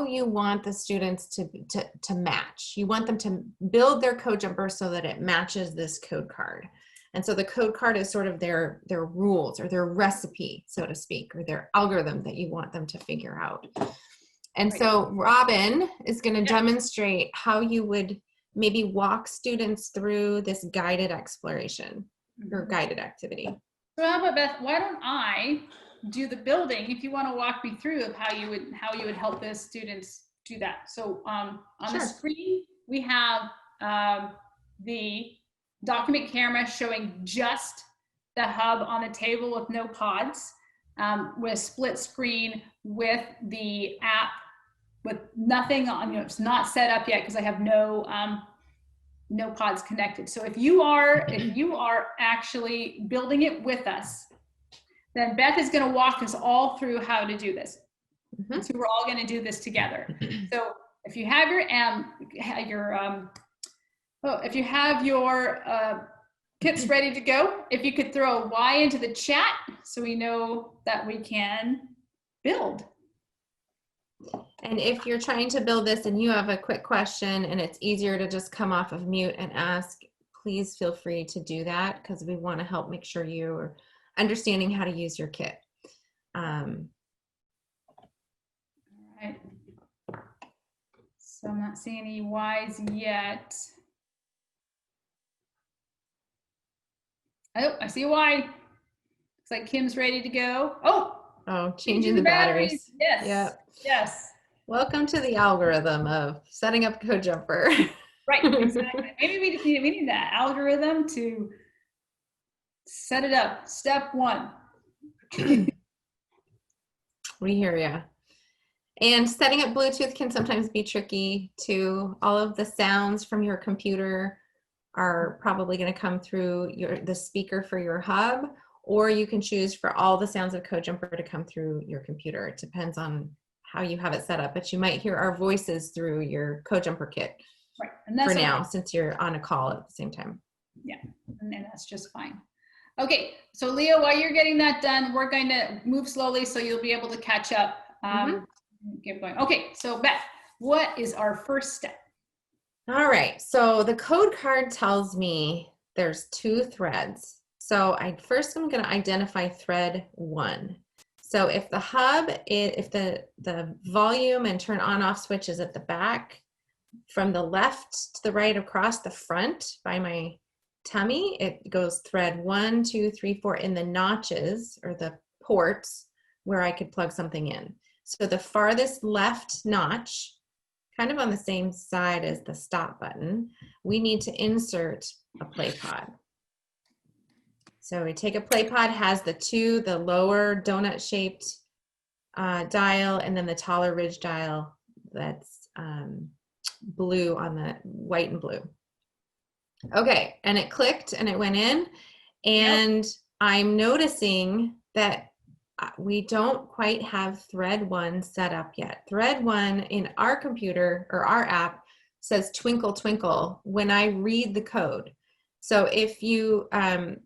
you want the students to match. You want them to build their CodeJumper so that it matches this code card. And so the code card is sort of their rules or their recipe, so to speak, or their algorithm that you want them to figure out. And so Robin is going to demonstrate how you would maybe walk students through this guided exploration or guided activity. So how about Beth, why don't I do the building if you want to walk me through of how you would help the students do that. So on the screen we have the document camera showing just the hub on the table with no pods, with split screen with the app with nothing on, it's not set up yet because I have no pods connected. So if you are actually building it with us, then Beth is going to walk us all through how to do this. Mm-hmm. So we're all going to do this together. So if you have your kits ready to go, if you could throw a Y into the chat so we know that we can build. And if you're trying to build this and you have a quick question and it's easier to just come off of mute and ask, please feel free to do that, because we want to help make sure you're understanding how to use your kit. All right. So I'm not seeing any Y's yet. Oh, I see a Y. Looks like Kim's ready to go. Oh, changing the batteries. Yes. Yep. Yes. Welcome to the algorithm of setting up CodeJumper. Right, exactly. Maybe we just need that algorithm to set it up. Step 1. We hear you. And setting up Bluetooth can sometimes be tricky too. All of the sounds from your computer are probably going to come through the speaker for your hub, or you can choose for all the sounds of CodeJumper to come through your computer. It depends on how you have it set up, but you might hear our voices through your CodeJumper kit Right. And that's for okay. now, since you're on a call at the same time. Yeah, and then that's just fine. Okay, so Leo, while you're getting that done, we're going to move slowly so you'll be able to catch up. Keep going. Okay, so Beth, what is our first step? All right, so the code card tells me there's 2 threads. So first I'm going to identify thread 1. So if the hub, if the volume and turn on off switch is at the back, from the left to the right across the front by my tummy, it goes thread 1, 2, 3, 4 in the notches or the ports where I could plug something in. So the farthest left notch, kind of on the same side as the stop button, we need to insert a play pod. So we take a play pod, has the lower donut shaped dial, and then the taller ridge dial that's blue on the white and blue. Okay, and it clicked and it went in, and I'm noticing that we don't quite have thread 1 set up yet. Thread 1 in our computer or our app says twinkle twinkle when I read the code. So if you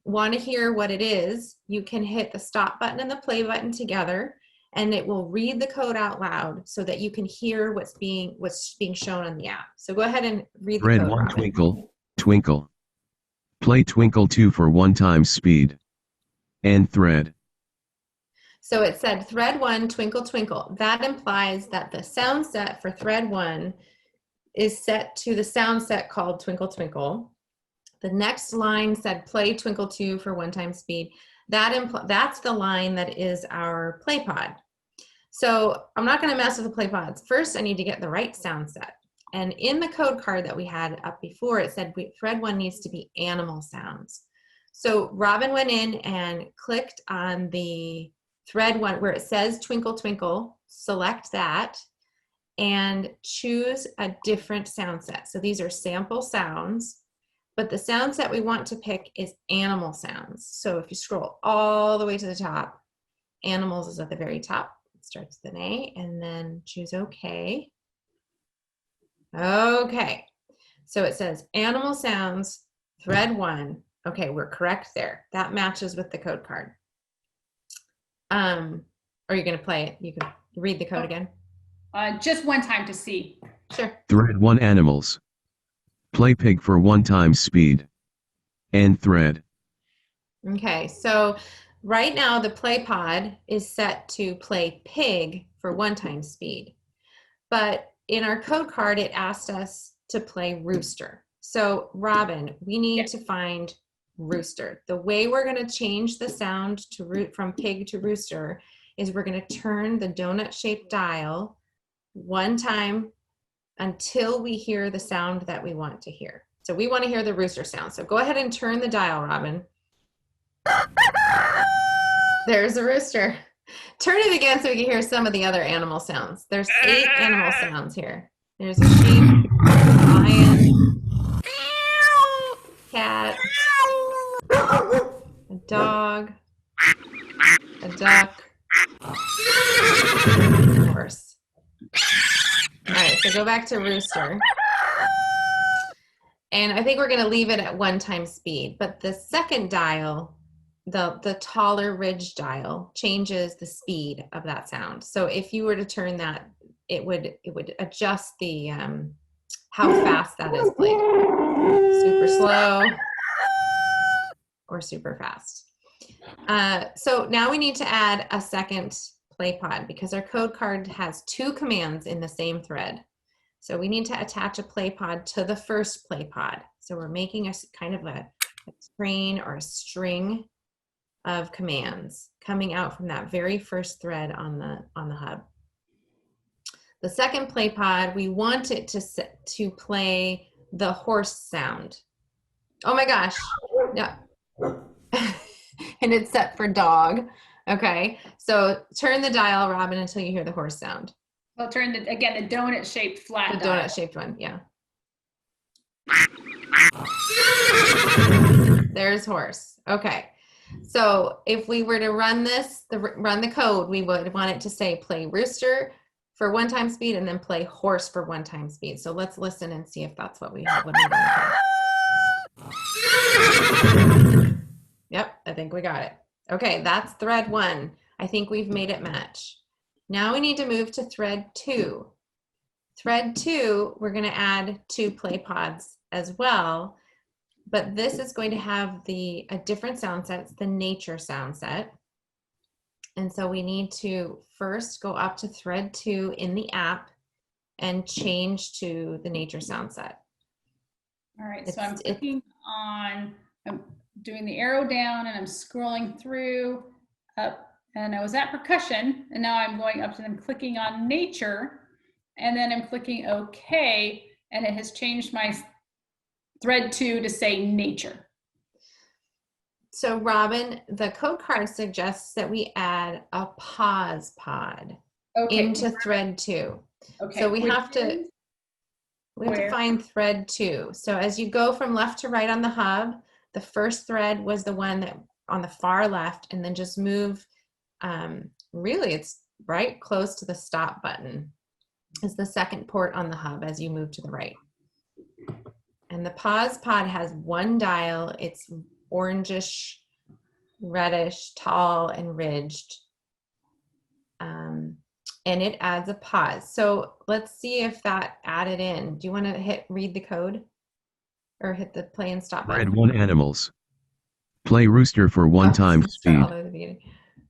want to hear what it is, you can hit the stop button and the play button together, and it will read the code out loud so that you can hear what's being shown on the app. So go ahead and read the code. Thread 1 Robin. twinkle, twinkle. Play twinkle 2 for 1 times speed. End thread. So it said thread 1 twinkle twinkle. That implies that the sound set for thread 1 is set to the sound set called twinkle twinkle. The next line said play twinkle 2 for 1 time speed. That's the line that is our play pod. So I'm not going to mess with the play pods. First, I need to get the right sound set. And in the code card that we had up before, it said thread 1 needs to be animal sounds. So Robin went in and clicked on the thread 1 where it says twinkle twinkle, select that, and choose a different sound set. So these are sample sounds, but the sound set we want to pick is animal sounds. So if you scroll all the way to the top, animals is at the very top. It starts with an A, and then choose OK. Okay, so it says animal sounds, thread 1. Okay, we're correct there. That matches with the code card. Are you going to play it? You can read the code again. Just one time to see. Sure. Thread 1 animals. Play pig for 1 times speed. End thread. Okay, so right now the play pod is set to play pig for 1 time speed. But in our code card, it asked us to play rooster. So Robin, we need to find rooster. The way we're going to change the sound to from pig to rooster is we're going to turn the donut shaped dial 1 time until we hear the sound that we want to hear. So we want to hear the rooster sound. So go ahead and turn the dial, Robin. There's a rooster. Turn it again so we can hear some of the other animal sounds. There's 8 animal sounds here. There's a sheep, a lion, cat, a dog, a duck, and a horse. All right, so go back to rooster. And I think we're going to leave it at 1 time speed, but the second dial, the taller ridge dial, changes the speed of that sound. So if you were to turn that, it would adjust the how fast that is played. Super slow or super fast. So now we need to add a second play pod because our code card has 2 commands in the same thread. So we need to attach a play pod to the first play pod. So we're making a kind of a train or a string of commands coming out from that very first thread on the hub. The second play pod, we want it to play the horse sound. Oh my gosh. No. And it's set for dog. Okay. So turn the dial, Robin, until you hear the horse sound. I'll turn the donut shaped flat The dial. donut shaped one, yeah. There's horse. Okay. So if we were to run the code, we would want it to say play rooster for 1 time speed, and then play horse for 1 time speed. So let's listen and see if that's what we have. What I'm going to hear. Yep, I think we got it. Okay, that's thread 1. I think we've made it match. Now we need to move to thread 2. Thread 2, we're going to add 2 play pods as well, but this is going to have a different sound set. It's the nature sound set. And so we need to first go up to thread 2 in the app and change to the nature sound set. All right, so I'm clicking on, I'm doing the arrow down and I'm scrolling through up, and I was at percussion, and now I'm going up to them, clicking on nature, and then I'm clicking OK, and it has changed my thread 2 to say nature. So Robin, the code card suggests that we add a pause pod into thread 2. Okay. So we have to find thread 2. So as you go from left to right on the hub, the first thread was the one that on the far left, and then just move, really it's right close to the stop button is the second port on the hub as you move to the right. And the pause pod has 1 dial. It's orangish, reddish, tall, and ridged. And it adds a pause. So let's see if that added in. Do you want to read the code? Or hit the play and stop button? Thread 1 animals. Play rooster for 1 time speed.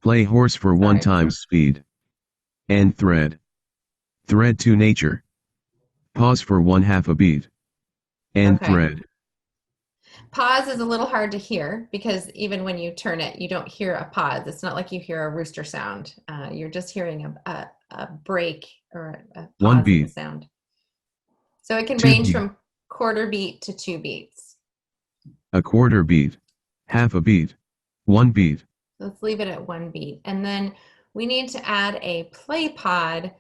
Play horse for 1 time speed. End thread. Thread 2 nature. Pause for 1/2 a beat. End thread. Pause is a little hard to hear because even when you turn it, you don't hear a pause. It's not like you hear a rooster sound. You're just hearing a break or a pause 1 beat. in the sound. So it can 2 range beat. from 1/4 beat to 2 beats. A 1/4 beat. 1/2 a beat. 1 beat. Let's leave it at 1 beat. And then we need to add a play pod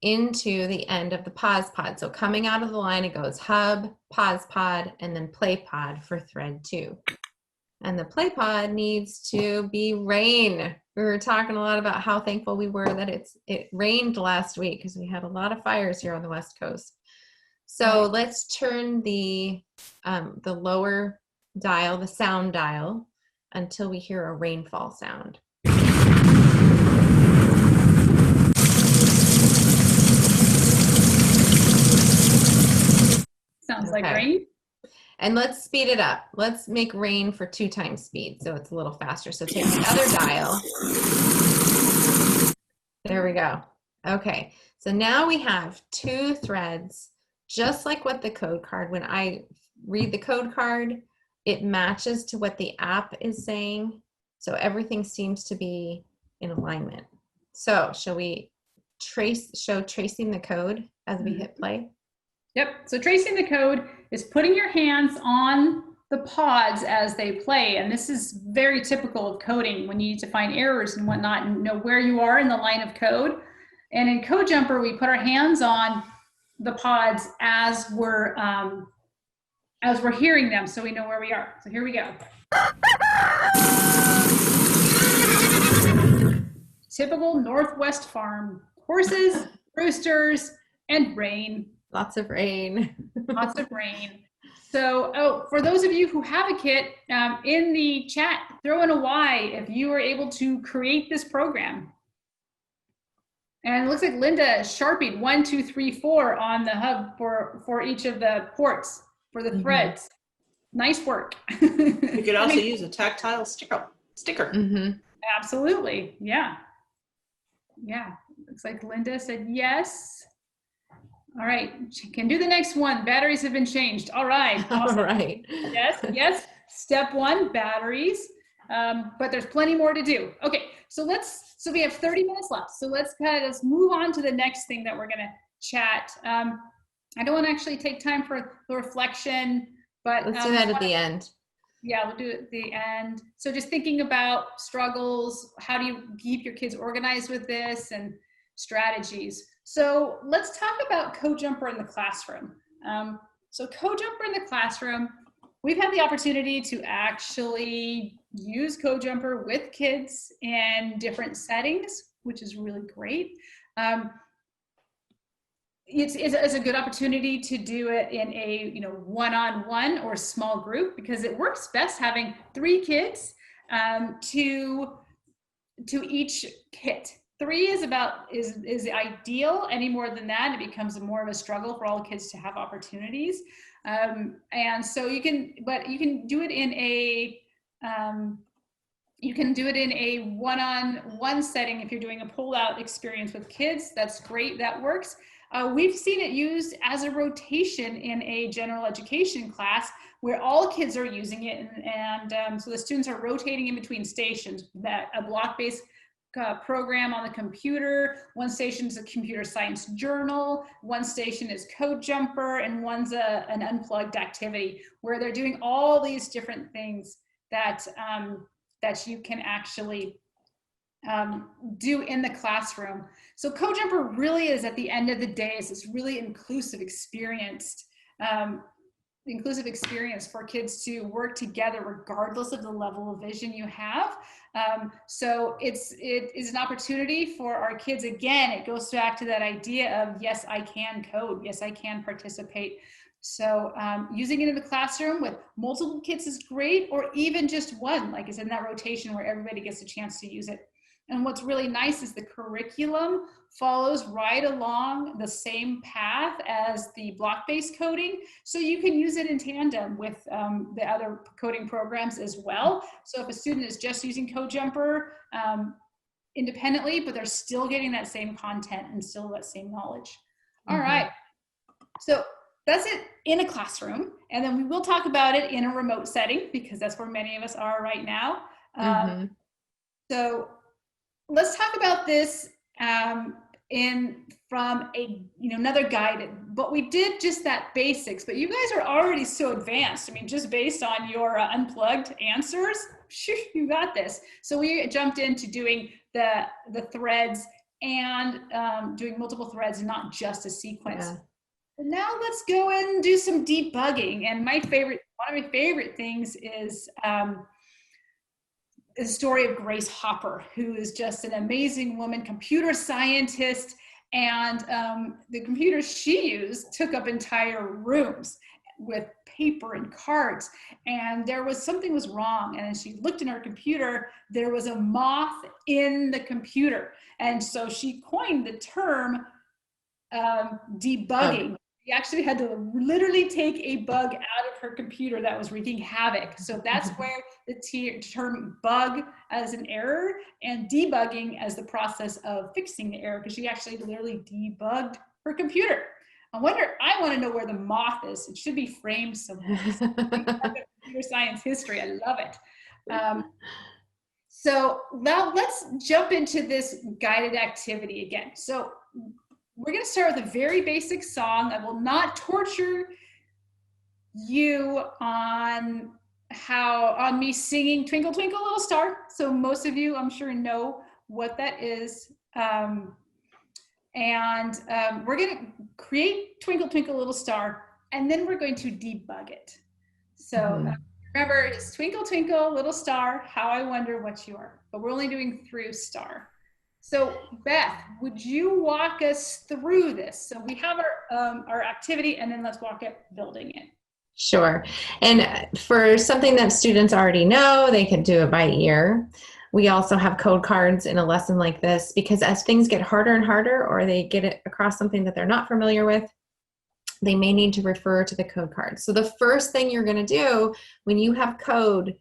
into the end of the pause pod. So coming out of the line, it goes hub, pause pod, and then play pod for thread 2. And the play pod needs to be rain. We were talking a lot about how thankful we were that it rained last week because we had a lot of fires here on the West Coast. So let's turn the lower dial, the sound dial, until we hear a rainfall sound. Sounds like rain. And let's speed it up. Let's make rain for 2 times speed so it's a little faster. So take the other dial. There we go. Okay, so now we have 2 threads, just like what the code card, when I read the code card, it matches to what the app is saying. So everything seems to be in alignment. So shall we show tracing the code as we hit play? Yep, so tracing the code is putting your hands on the pods as they play. And this is very typical of coding when you need to find errors and whatnot and know where you are in the line of code. And in Code Jumper, we put our hands on the pods as we're hearing them, so we know where we are. So here we go. Typical Northwest farm: horses, roosters, and rain. Lots of rain. Lots of rain. So, for those of you who have a kit, in the chat, throw in a Y if you were able to create this program. And it looks like Linda sharpied 1, 2, 3, 4 on the hub for each of the ports for the threads. Nice work. You could also use a tactile sticker. Absolutely. Yeah. Yeah. Looks like Linda said yes. All right. Can do the next one. Batteries have been changed. All right. Awesome. All right. Yes. Yes. Step 1, batteries. But there's plenty more to do. Okay. So we have 30 minutes left. So let's move on to the next thing that we're going to chat. I don't want to actually take time for the reflection, but let's do that at the end. Yeah, we'll do it at the end. So just thinking about struggles, how do you keep your kids organized with this, and strategies. So let's talk about Code Jumper in the classroom. So Code Jumper in the classroom, we've had the opportunity to actually use Code Jumper with kids in different settings, which is really great. it's a good opportunity to do it in a, you know, one-on-one or small group, because it works best having 3 kids to each kit. 3 is ideal. Any more than that, it becomes more of a struggle for all the kids to have opportunities. And so you can do it in a one-on-one setting. If you're doing a pull-out experience with kids, that's great, that works. We've seen it used as a rotation in a general education class where all kids are using it, and so the students are rotating in between stations. That a block-based program on the computer, one station is a computer science journal, one station is Code Jumper, and one's an unplugged activity, where they're doing all these different things that that you can actually do in the classroom. So Code Jumper really is, at the end of the day, is this really inclusive experience for kids to work together regardless of the level of vision you have. So it is an opportunity for our kids. Again, it goes back to that idea of, yes, I can code, yes, I can participate. So using it in the classroom with multiple kids is great, or even just one, like it's in that rotation where everybody gets a chance to use it. And what's really nice is the curriculum follows right along the same path as the block-based coding. So you can use it in tandem with the other coding programs as well. So if a student is just using Code Jumper independently, but they're still getting that same content and still that same knowledge. All right. So that's it in a classroom. And then we will talk about it in a remote setting, because that's where many of us are right now. So let's talk about this from another guided, but we did just that basics, but you guys are already so advanced. I mean, just based on your unplugged answers, you got this. So we jumped into doing the threads and doing multiple threads, not just a sequence. Yeah. But now let's go and do some debugging. And one of my favorite things is the story of Grace Hopper, who is just an amazing woman, computer scientist, and the computers she used took up entire rooms with paper and cards, and something was wrong, and as she looked in her computer, there was a moth in the computer, and so she coined the term debugging. She actually had to literally take a bug out of her computer that was wreaking havoc. So that's where the term bug as an error and debugging as the process of fixing the error, because she actually literally debugged her computer. I want to know where the moth is. It should be framed somewhere. Computer science history, I love it. So now let's jump into this guided activity again. So we're going to start with a very basic song. I will not torture you on me singing Twinkle Twinkle Little Star. So most of you, I'm sure, know what that is. We're going to create Twinkle Twinkle Little Star, and then we're going to debug it. So remember, it's Twinkle Twinkle Little Star, how I wonder what you are. But we're only doing through star. So Beth, would you walk us through this? So we have our activity, and then let's walk at building it. Sure. And for something that students already know, they can do it by ear. We also have code cards in a lesson like this, because as things get harder and harder, or they get it across something that they're not familiar with, they may need to refer to the code card. So the first thing you're going to do when you have code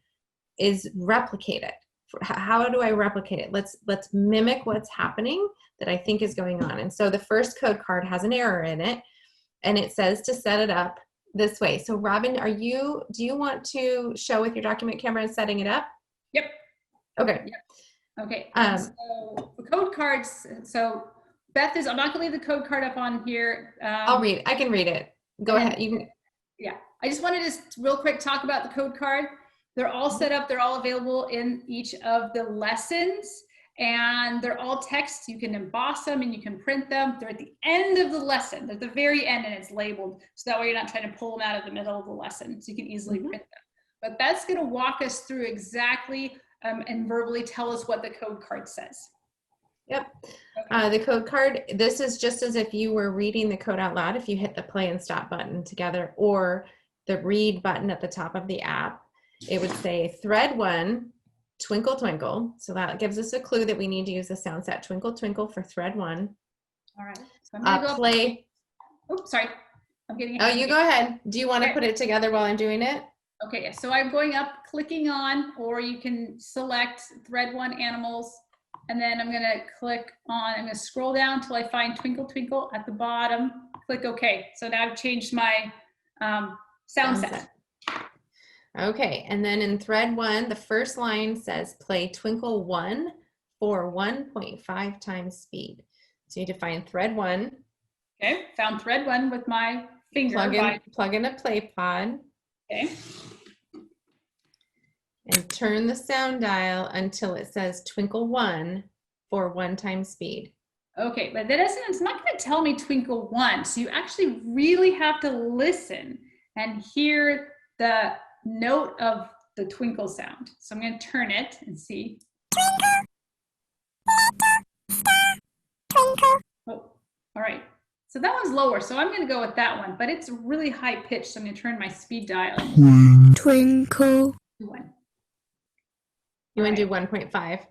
is replicate it. How do I replicate it? Let's mimic what's happening that I think is going on. And so the first code card has an error in it, and it says to set it up this way. So Robin, do you want to show with your document camera setting it up? Yep. Okay. Yep. Okay. So the code cards. So Beth I'm not going to leave the code card up on here. I'll read. I can read it. Go ahead. You can. Yeah. I just wanted to real quick talk about the code card. They're all set up. They're all available in each of the lessons, and they're all text. You can emboss them and you can print them. They're at the end of the lesson. They're at the very end, and it's labeled. So that way you're not trying to pull them out of the middle of the lesson. So you can easily print them. But Beth's going to walk us through exactly and verbally tell us what the code card says. Yep. The code card, this is just as if you were reading the code out loud, if you hit the play and stop button together or the read button at the top of the app, it would say thread 1, twinkle, twinkle. So that gives us a clue that we need to use the sound set twinkle, twinkle for thread 1. All right. So I'm gonna go play. Oops, sorry. I'm getting. Oh, you go ahead. Do you want to put it together while I'm doing it? Okay, so I'm going up, clicking on, or you can select thread 1 animals. And then I'm gonna click on, I'm gonna scroll down until I find Twinkle Twinkle at the bottom, click OK. So now I've changed my sound set. Okay, and then in thread 1, the first line says play Twinkle 1 for 1.5 times speed. So you need to find thread 1. Okay, found thread 1 with my finger. Plug in a play pod. Okay. And turn the sound dial until it says twinkle 1 for 1 times speed. Okay, but that isn't, it's not going to tell me twinkle 1. So you actually really have to listen and hear the note of the twinkle sound. So I'm going to turn it and see. Twinkle. Oh, all right. So that one's lower. So I'm going to go with that one, but it's really high pitched. So I'm going to turn my speed dial. Twinkle. 1. You want to do 1.5?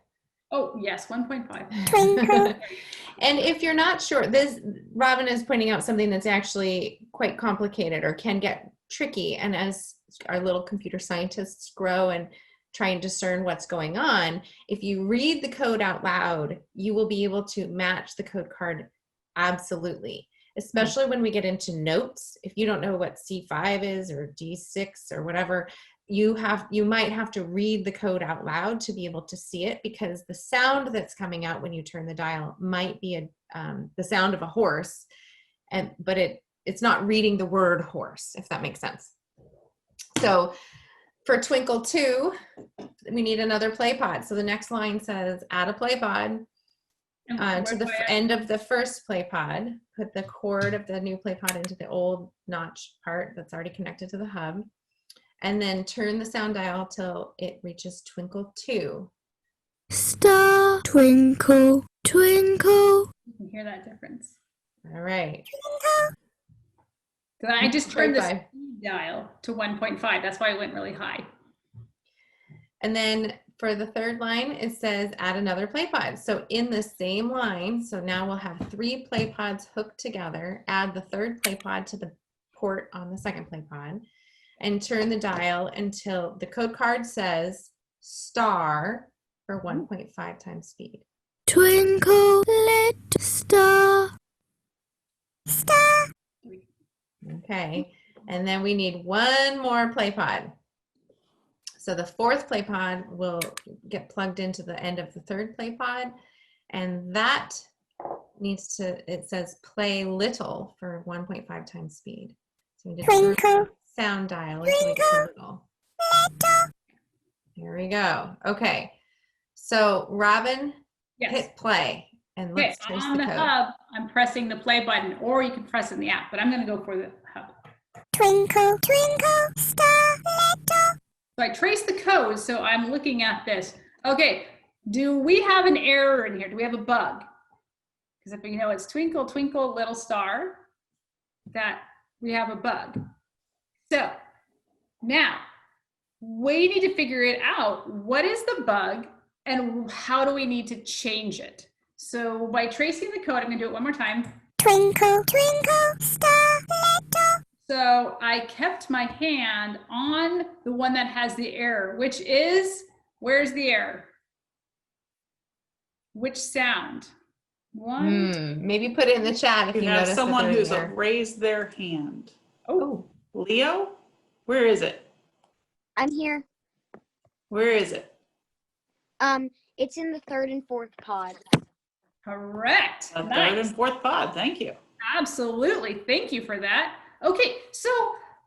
Oh, yes, 1.5. Twinkle. And if you're not sure, Robin is pointing out something that's actually quite complicated or can get tricky. And as our little computer scientists grow and try and discern what's going on, if you read the code out loud, you will be able to match the code card absolutely. Especially when we get into notes. If you don't know what C5 is or D6 or whatever, you might have to read the code out loud to be able to see it, because the sound that's coming out when you turn the dial might be the sound of a horse, but it's not reading the word horse, if that makes sense. So for Twinkle 2, we need another play pod. So the next line says add a play pod. To the end of the first play pod, put the cord of the new play pod into the old notch part that's already connected to the hub, and then turn the sound dial till it reaches Twinkle 2. Star, twinkle, twinkle. You can hear that difference. All right. So I just turned the 1.5. speed dial to 1.5. That's why it went really high. And then for the third line, it says add another play pod. So in the same line, so now we'll have 3 play pods hooked together, add the third play pod to the port on the second play pod, and turn the dial until the code card says star for 1.5 times speed. Twinkle, little star. Star. Okay, and then we need 1 more play pod. So the fourth play pod will get plugged into the end of the third play pod, and that needs to, it says play little for 1.5 times speed. So we just Twinkle. Sound dial until we get to little. Here we go. Okay, so Robin, Yes. hit play and Okay, let's trace on the the code. hub, I'm pressing the play button, or you can press it in the app, but I'm going to go for the hub. Twinkle, twinkle, star, little. So I trace the code, so I'm looking at this. Okay, do we have an error in here? Do we have a bug? Because if you know it's twinkle, twinkle, little star, that we have a bug. So now we need to figure it out. What is the bug and how do we need to change it? So by tracing the code, I'm going to do it one more time. Twinkle, twinkle, star, little. So I kept my hand on the one that has the error, which is, where's the error? Which sound? Maybe put it in the chat if You you have notice someone that there's who's an error. raised their hand. Oh, Leo, where is it? I'm here. Where is it? It's in the 3rd and 4th pod. Correct. The Nice. third and fourth pod. Thank you. Absolutely. Thank you for that. Okay, so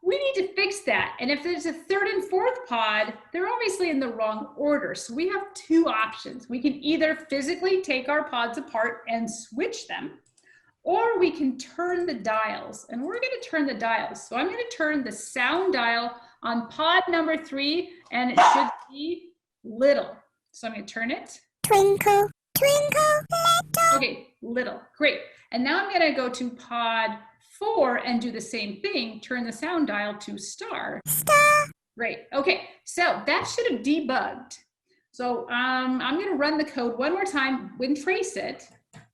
we need to fix that. And if there's a 3rd and 4th pod, they're obviously in the wrong order. So we have 2 options. We can either physically take our pods apart and switch them, or we can turn the dials. And we're going to turn the dials. So I'm going to turn the sound dial on pod number 3, and it should be little. So I'm going to turn it. Twinkle, twinkle, little. Okay, little, great. And now I'm gonna go to pod 4 and do the same thing, turn the sound dial to star. Star. Great, okay, so that should have debugged. So I'm gonna run the code one more time, trace it.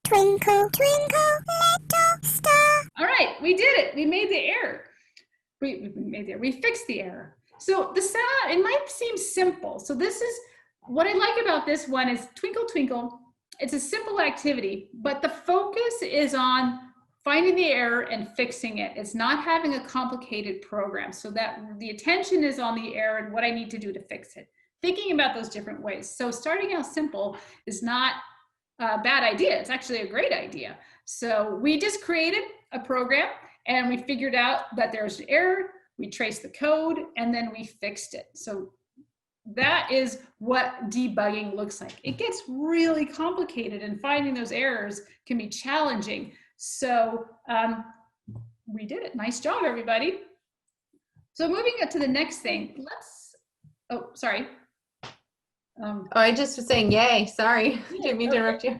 Twinkle, twinkle, little star. All right, we did it, we made the error. We fixed the error. So the sound, it might seem simple. So this is, what I like about this one is twinkle, twinkle. It's a simple activity, but the focus is on finding the error and fixing it. It's not having a complicated program, so that the attention is on the error and what I need to do to fix it. Thinking about those different ways. So starting out simple is not a bad idea. It's actually a great idea. So we just created a program and we figured out that there's an error, we traced the code, and then we fixed it. So that is what debugging looks like. It gets really complicated and finding those errors can be challenging. So we did it. Nice job, everybody. So moving on to the next thing, oh, sorry. I just was saying, yay, sorry. Didn't mean to interrupt you.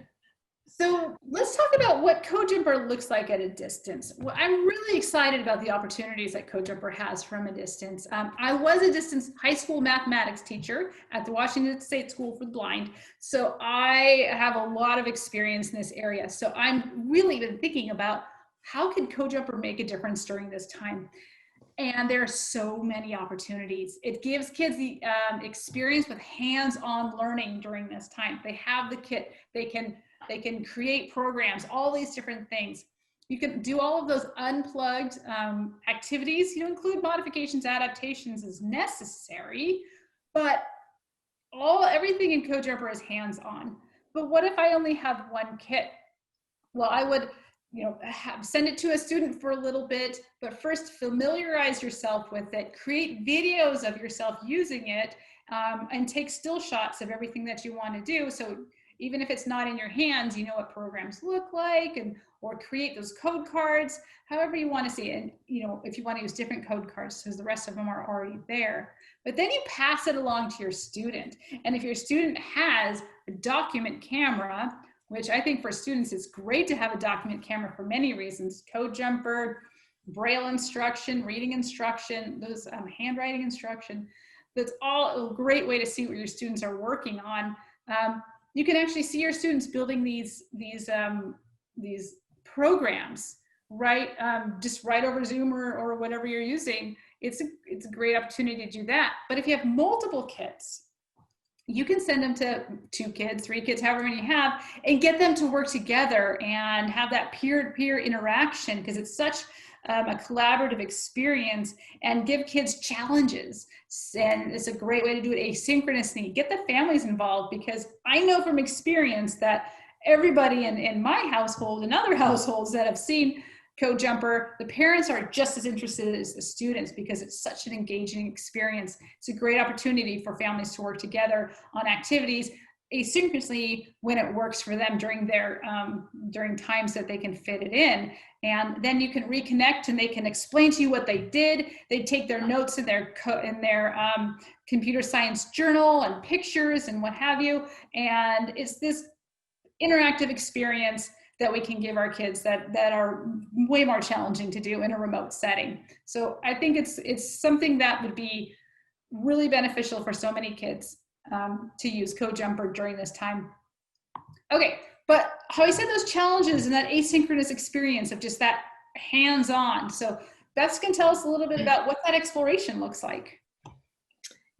So let's talk about what CodeJumper looks like at a distance. Well, I'm really excited about the opportunities that CodeJumper has from a distance. I was a distance high school mathematics teacher at the Washington State School for the Blind. So I have a lot of experience in this area. So I'm really been thinking about how can CodeJumper make a difference during this time? And there are so many opportunities. It gives kids the experience with hands-on learning during this time. They have the kit, they can create programs, all these different things. You can do all of those unplugged activities, include modifications, adaptations as necessary, but everything in CodeJumper is hands-on. But what if I only have one kit? Well, I would send it to a student for a little bit, but first familiarize yourself with it, create videos of yourself using it, and take still shots of everything that you want to do. So even if it's not in your hands, you know what programs look like, or create those code cards, however you want to see it. And if you want to use different code cards, because the rest of them are already there. But then you pass it along to your student. And if your student has a document camera, which I think for students, it's great to have a document camera for many reasons. CodeJumper, Braille instruction, reading instruction, those handwriting instruction. That's all a great way to see what your students are working on. You can actually see your students building these programs, right? Just right over Zoom or whatever you're using. It's a great opportunity to do that. But if you have multiple kits, you can send them to 2 kids, 3 kids, however many you have, and get them to work together and have that peer-to-peer interaction, because it's such a collaborative experience, and give kids challenges. And it's a great way to do it asynchronously. Get the families involved, because I know from experience that everybody in my household and other households that have seen CodeJumper, the parents are just as interested as the students, because it's such an engaging experience. It's a great opportunity for families to work together on activities asynchronously when it works for them during their during times that they can fit it in. And then you can reconnect and they can explain to you what they did. They take their notes in their computer science journal and pictures and what have you. And it's this interactive experience that we can give our kids that are way more challenging to do in a remote setting. So I think it's something that would be really beneficial for so many kids to use CodeJumper during this time. Okay, but how I said those challenges and that asynchronous experience of just that hands-on. So Beth's gonna tell us a little bit about what that exploration looks like.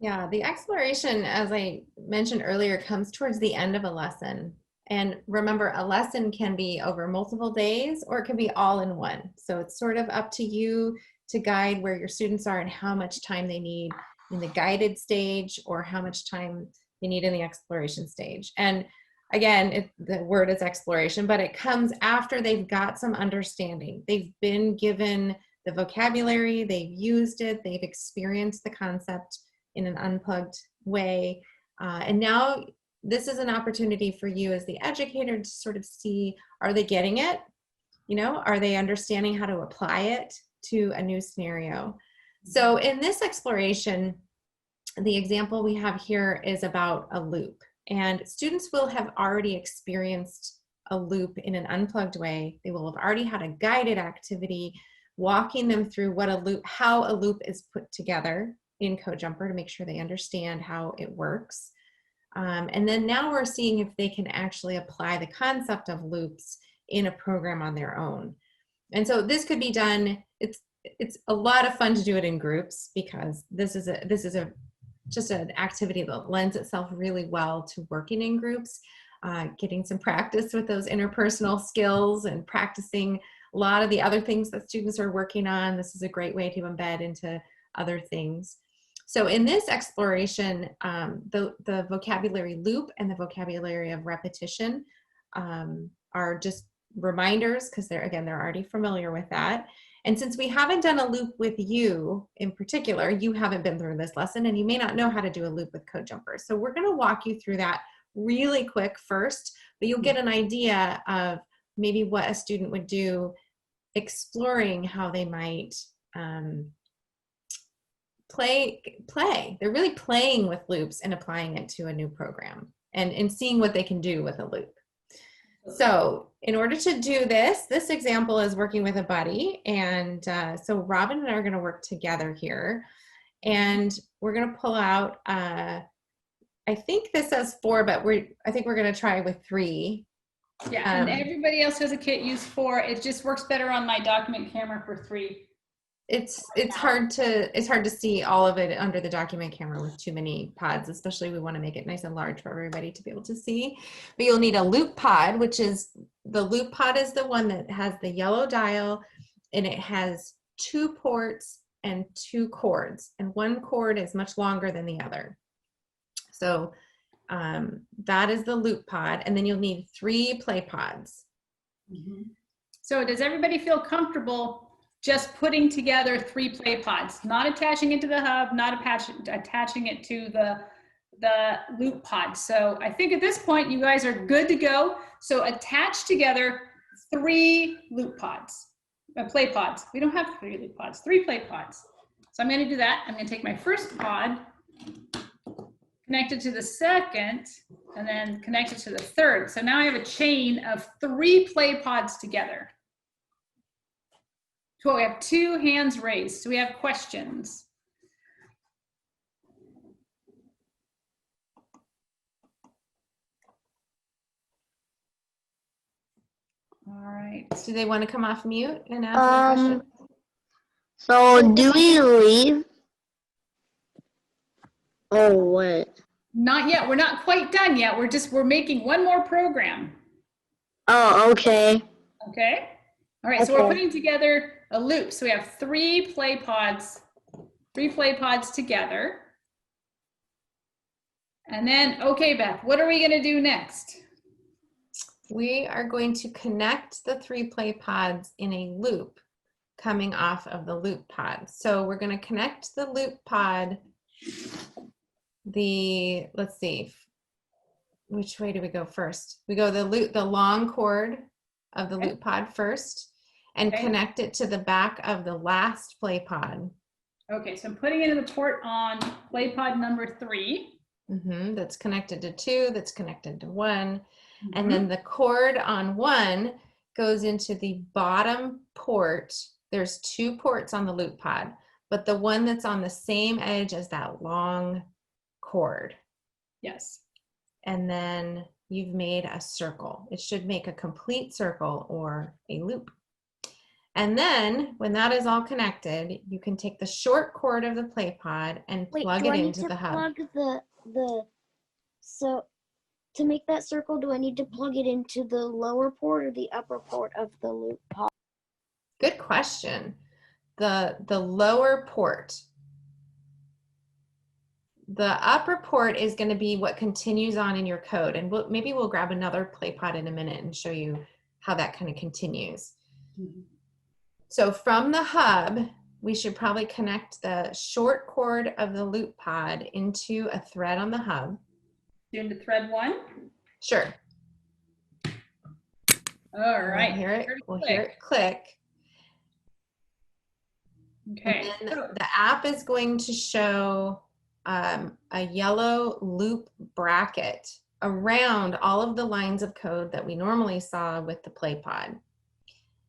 Yeah, the exploration, as I mentioned earlier, comes towards the end of a lesson. And remember, a lesson can be over multiple days or it can be all in one. So it's sort of up to you to guide where your students are and how much time they need in the guided stage or how much time they need in the exploration stage. And again, the word is exploration, but it comes after they've got some understanding. They've been given the vocabulary, they've used it, they've experienced the concept in an unplugged way. And now this is an opportunity for you as the educator to sort of see, are they getting it? Are they understanding how to apply it to a new scenario? So in this exploration, the example we have here is about a loop. And students will have already experienced a loop in an unplugged way. They will have already had a guided activity walking them through what a loop, how a loop is put together in CodeJumper to make sure they understand how it works. And then now we're seeing if they can actually apply the concept of loops in a program on their own. And so this could be done, it's a lot of fun to do it in groups, because this is just an activity that lends itself really well to working in groups, getting some practice with those interpersonal skills and practicing a lot of the other things that students are working on. This is a great way to embed into other things. So in this exploration, the vocabulary loop and the vocabulary of repetition are just reminders, because they're already familiar with that. And since we haven't done a loop with you in particular, you haven't been through this lesson and you may not know how to do a loop with CodeJumper. So we're going to walk you through that really quick first, but you'll get an idea of maybe what a student would do, exploring how they might play. They're really playing with loops and applying it to a new program and seeing what they can do with a loop. So in order to do this example is working with a buddy. And so Robin and I are going to work together here. And we're going to pull out, I think this says 4, but I think we're going to try with 3. Yeah, and everybody else has a kit use 4. It just works better on my document camera for 3. It's hard to see all of it under the document camera with too many pods, especially we want to make it nice and large for everybody to be able to see. But you'll need a loop pod, which is the loop pod is the one that has the yellow dial, and it has 2 ports and 2 cords, and one cord is much longer than the other. So that is the loop pod, and then you'll need 3 play pods. Mm-hmm. So does everybody feel comfortable just putting together 3 play pods, not attaching it to the hub, not attaching it to the loop pod? So I think at this point you guys are good to go. So attach together 3 loop pods, play pods. We don't have 3 loop pods, 3 play pods. So I'm going to do that. I'm going to take my first pod, connect it to the second, and then connect it to the third. So now I have a chain of 3 play pods together. So we have 2 hands raised. So we have questions. All right. Do they want to come off mute and ask a question? So do we leave? Oh, what? Not yet. We're not quite done yet. We're making one more program. Oh, okay. Okay. All right. So we're putting together a loop. So we have 3 play pods together. And then, okay, Beth, what are we going to do next? We are going to connect the 3 play pods in a loop coming off of the loop pod. So we're going to connect the loop pod, let's see, which way do we go first? We go the long cord of the loop pod first and connect it to the back of the last play pod. Okay, so I'm putting it in the port on play pod number 3. Mm-hmm. That's connected to 2, that's connected to 1. Mm-hmm. And then the cord on 1 goes into the bottom port. There's 2 ports on the loop pod, but the one that's on the same edge as that long cord. Yes. And then you've made a circle. It should make a complete circle or a loop. And then when that is all connected, you can take the short cord of the play pod and plug it into the hub. So to make that circle, do I need to plug it into the lower port or the upper port of the loop pod? Good question. The lower port. The upper port is going to be what continues on in your code. And maybe we'll grab another play pod in a minute and show you how that kind of continues. Mm-hmm. So from the hub, we should probably connect the short cord of the loop pod into a thread on the hub. Into thread 1? Sure. All right. We'll hear it click. Okay. And then the app is going to show a yellow loop bracket around all of the lines of code that we normally saw with the play pod.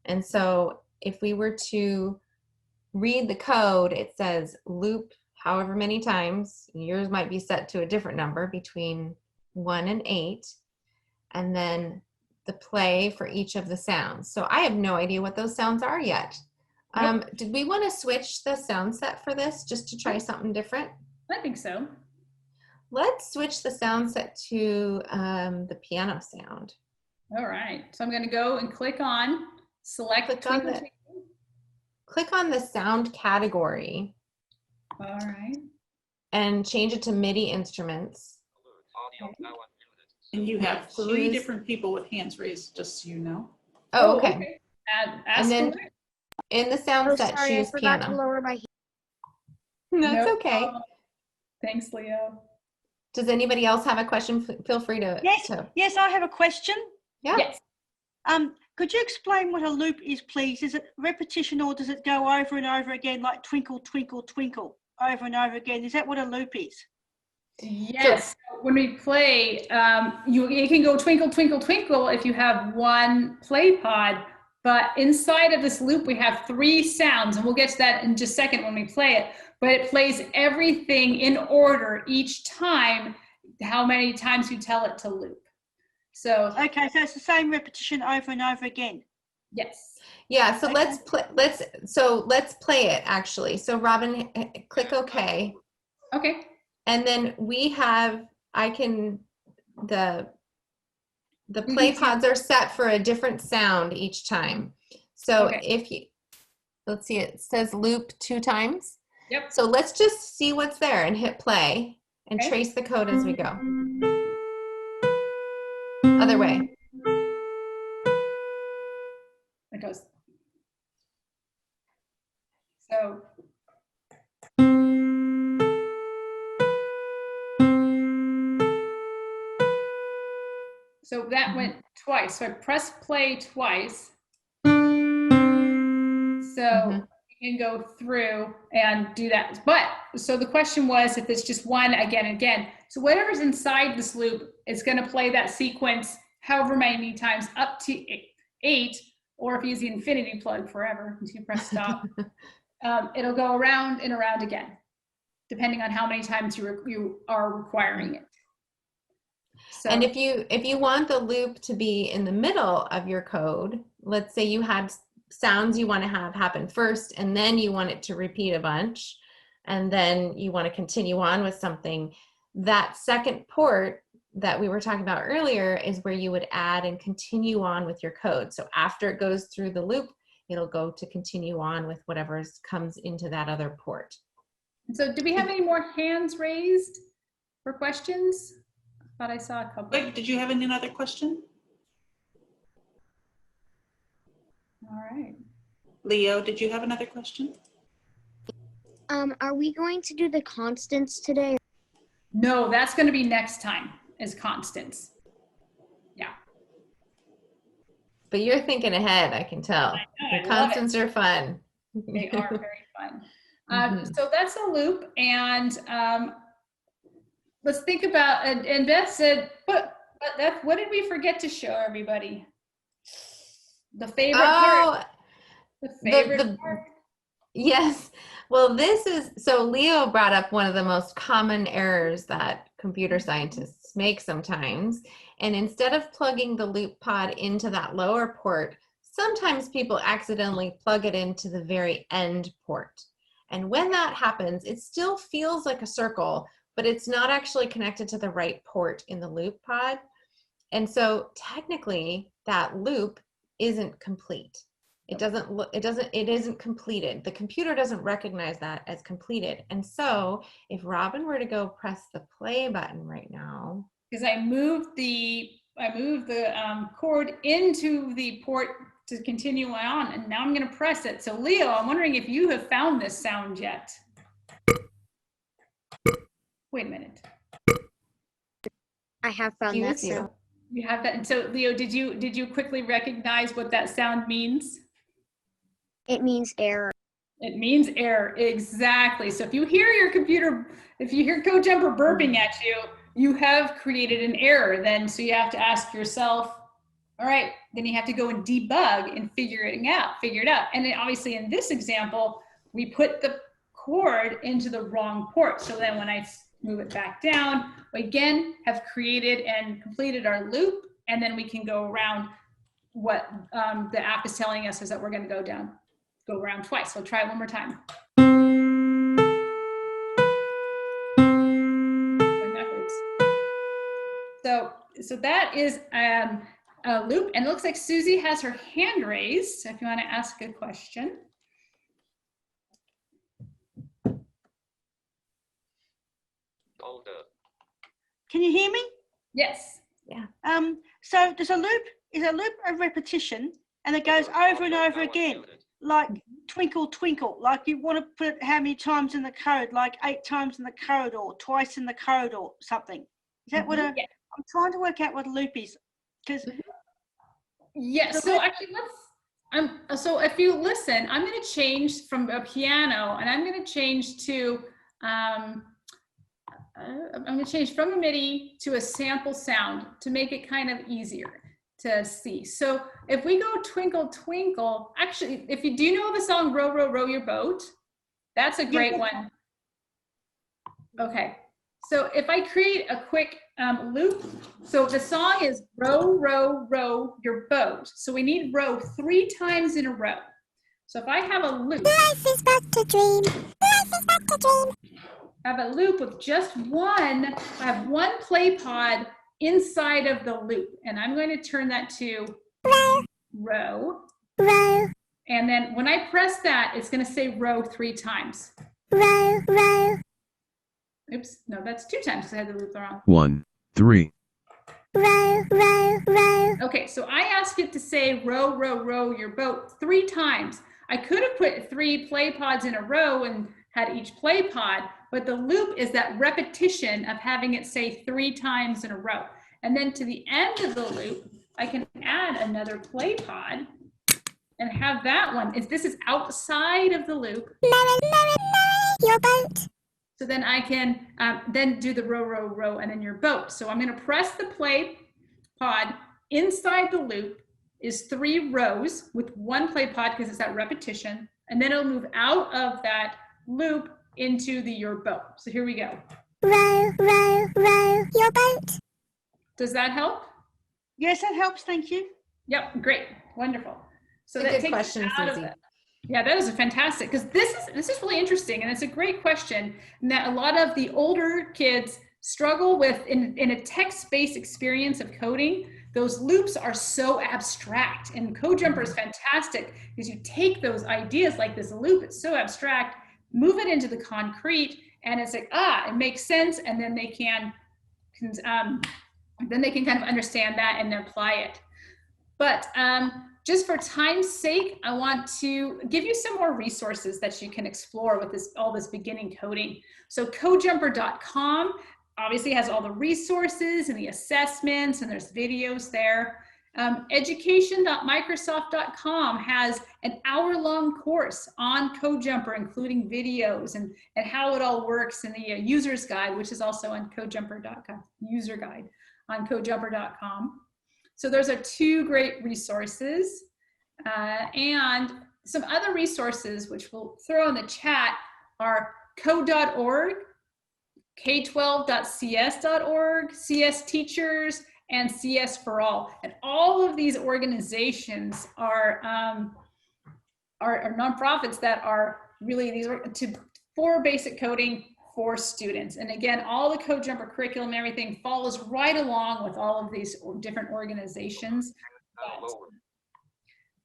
And so if we were to read the code, it says loop however many times. Yours might be set to a different number between 1 and 8. And then the play for each of the sounds. So I have no idea what those sounds are yet. Did we want to switch the sound set for this just to try something different? I think so. Let's switch the sound set to the piano sound. All right. So I'm going to go and click on select Twinkle Twinkle. Click on the sound category. All right. And change it to MIDI instruments. Okay. And you have 3 different people with hands raised, just so you know. Oh, okay. And then in the sound set, sorry, choose I forgot piano. to lower my hand. That's Nope. okay. Thanks, Leo. Does anybody else have a question? Feel free to. Yes, I have a question. Yeah. Yes. Could you explain what a loop is, please? Is it repetition or does it go over and over again, like twinkle, twinkle, twinkle, over and over again? Is that what a loop is? Yes. So when we play, it can go twinkle, twinkle, twinkle if you have one play pod. But inside of this loop, we have 3 sounds, and we'll get to that in just a second when we play it. But it plays everything in order each time, how many times you tell it to loop. So Okay, so it's the same repetition over and over again. yes. Yeah. So Okay. let's play it actually. So Robin, click OK, Okay. and then we have the play pods are set for a different sound each time. So Okay. if you let's see, it says loop 2 times. Yep. So let's just see what's there and hit play and Okay. trace the code as we go. Other way. It goes. So. So that went twice. So I press play twice. So you can go through and do that. But so the question was if it's just one again and again. So whatever's inside this loop is going to play that sequence however many times up to 8, or if you use the infinity plug forever until you press stop. It'll go around and around again, depending on how many times you are requiring it. So, and if you want the loop to be in the middle of your code, let's say you had sounds you want to have happen first, and then you want it to repeat a bunch, and then you want to continue on with something, that second port that we were talking about earlier is where you would add and continue on with your code. So after it goes through the loop, it'll go to continue on with whatever comes into that other port. So do we have any more hands raised for questions? I thought I saw a couple. Wait, did you have another question? All right. Leo, did you have another question? Are we going to do the constants today? No, that's going to be next time as constants. Yeah. But you're thinking ahead, I can tell. I The love constants are fun. They are very fun. So that's a loop. And let's think about, and Beth said, but Beth, what did we forget to show everybody? The favorite part. The favorite part. Yes. Well, so Leo brought up one of the most common errors that computer scientists make sometimes. And instead of plugging the loop pod into that lower port, sometimes people accidentally plug it into the very end port. And when that happens, it still feels like a circle, but it's not actually connected to the right port in the loop pod. And so technically that loop isn't complete. It isn't completed. The computer doesn't recognize that as completed. And so if Robin were to go press the play button right now. Because I moved the cord into the port to continue on, and now I'm going to press it. So Leo, I'm wondering if you have found this sound yet. Wait a minute. I have found that sound. You have that. And so Leo, did you quickly recognize what that sound means? It means error. It means error, exactly. So if you hear your computer, if you hear CodeJumper burping at you, you have created an error then. So you have to ask yourself, all right, then you have to go and debug and figure it out. And then obviously in this example, we put the cord into the wrong port. So then when I move it back down, we again have created and completed our loop, and then we can go around what the app is telling us is that we're going to go around twice. So try it one more time. So that is a loop, and it looks like Susie has her hand raised. So if you want to ask a question. Can you hear me? Yes. Yeah. So there's a loop, a repetition, and it goes over and over again, like twinkle, twinkle, like you want to put how many times in the code, like 8 times in the code or twice in the code or something. Is that what I'm trying to work out what a loop is? Because yes. So actually, so if you listen, I'm going to change from a piano, and I'm going to change to I'm going to change from a MIDI to a sample sound to make it kind of easier to see. So if we go twinkle, twinkle, actually, if you do know the song Row, Row, Row Your Boat, that's a great one. Okay. So if I create a quick loop, so the song is row, row, row your boat. So we need row 3 times in a row. So if I have a loop. Life is but a dream. Life is but a dream. I have a loop with just one, I have one play pod inside of the loop. And I'm going to turn that to row. Row. And then when I press that, it's going to say row 3 times. Row, row. Oops, no, that's 2 times because I had the loop wrong. 1, 3. Row, row, row. Okay, so I asked it to say row, row, row your boat 3 times. I could have put 3 play pods in a row and had each play pod, but the loop is that repetition of having it say 3 times in a row. And then to the end of the loop, I can add another play pod and have that one. If this is outside of the loop, your boat. So then I can then do the row, row, row, and then your boat. So I'm going to press the play pod. Inside the loop is 3 rows with 1 play pod because it's that repetition. And then it'll move out of that loop into the your boat. So here we go. Row, row, row your boat. Does that help? Yes, that helps. Thank you. Yep, great, wonderful. So That's that a good takes question, it out Susie. of it. Yeah, that is a fantastic, because this is really interesting, and it's a great question that a lot of the older kids struggle with in a text-based experience of coding. Those loops are so abstract, and CodeJumper is fantastic because you take those ideas like this loop, it's so abstract, move it into the concrete, and it's like, it makes sense, and then they can kind of understand that and apply it. But just for time's sake, I want to give you some more resources that you can explore with all this beginning coding. So codejumper.com obviously has all the resources and the assessments, and there's videos there. Education.microsoft.com has an hour-long course on CodeJumper, including videos and how it all works, and the user's guide, which is also on codejumper.com, user guide on codejumper.com. So those are 2 great resources. And some other resources, which we'll throw in the chat, are code.org, k12.cs.org, CS Teachers, and CS for All. And all of these organizations are nonprofits that are really, these are for basic coding for students. And again, all the CodeJumper curriculum and everything follows right along with all of these different organizations. But,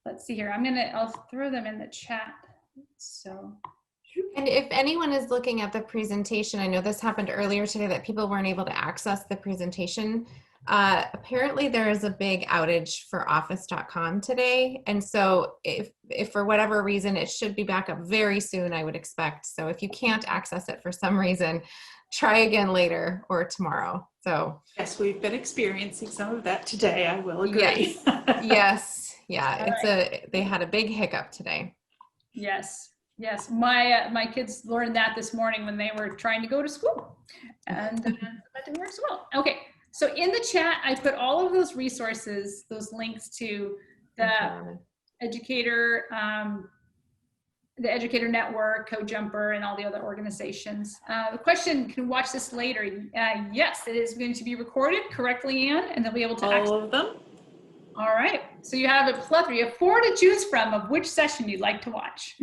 let's see here. I'll throw them in the chat. So. And if anyone is looking at the presentation, I know this happened earlier today that people weren't able to access the presentation. Apparently there is a big outage for office.com today. And so if for whatever reason, it should be back up very soon, I would expect. So if you can't access it for some reason, try again later or tomorrow. So yes, we've been experiencing some of that today. I will agree. Yes. Yeah. They had a big hiccup today. Yes. Yes, my kids learned that this morning when they were trying to go to school, and that didn't work so well. Okay, so in the chat, I put all of those resources, those links to the educator, the Educator Network, CodeJumper, and all the other organizations. The question, can we watch this later? Yes, it is going to be recorded correctly, Anne, and they'll be able to access All of them? All right, so you have a plethora, you have 4 to choose from of which session you'd like to watch.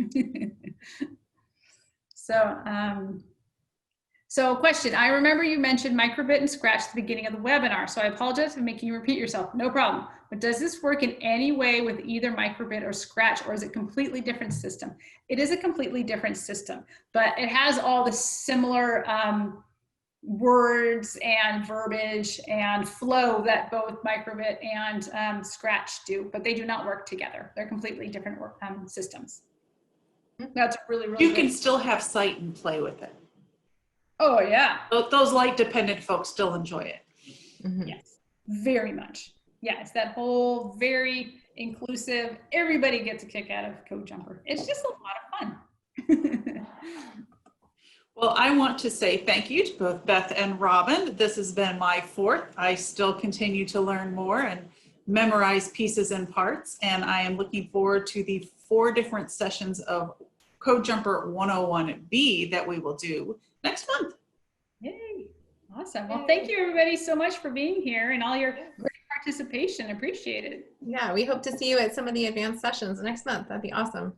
So question, I remember you mentioned microbit and scratch at the beginning of the webinar, so I apologize for making you repeat yourself, no problem. But does this work in any way with either microbit or scratch, or is it a completely different system? It is a completely different system, but it has all the similar words and verbiage and flow that both microbit and scratch do, but they do not work together. They're completely different systems. That's really, really You can great. still have sight and play with it. Oh yeah. Those light dependent folks still enjoy it. Yes, very much. Yeah, it's that whole very inclusive, everybody gets a kick out of CodeJumper. It's just a lot of fun. Well, I want to say thank you to both Beth and Robin. This has been my 4th. I still continue to learn more and memorize pieces and parts, and I am looking forward to the 4 different sessions of CodeJumper 101B that we will do next month. Yay, awesome. Well, thank you everybody so much for being here and all your great participation. Appreciate it. Yeah, we hope to see you at some of the advanced sessions next month. That'd be awesome.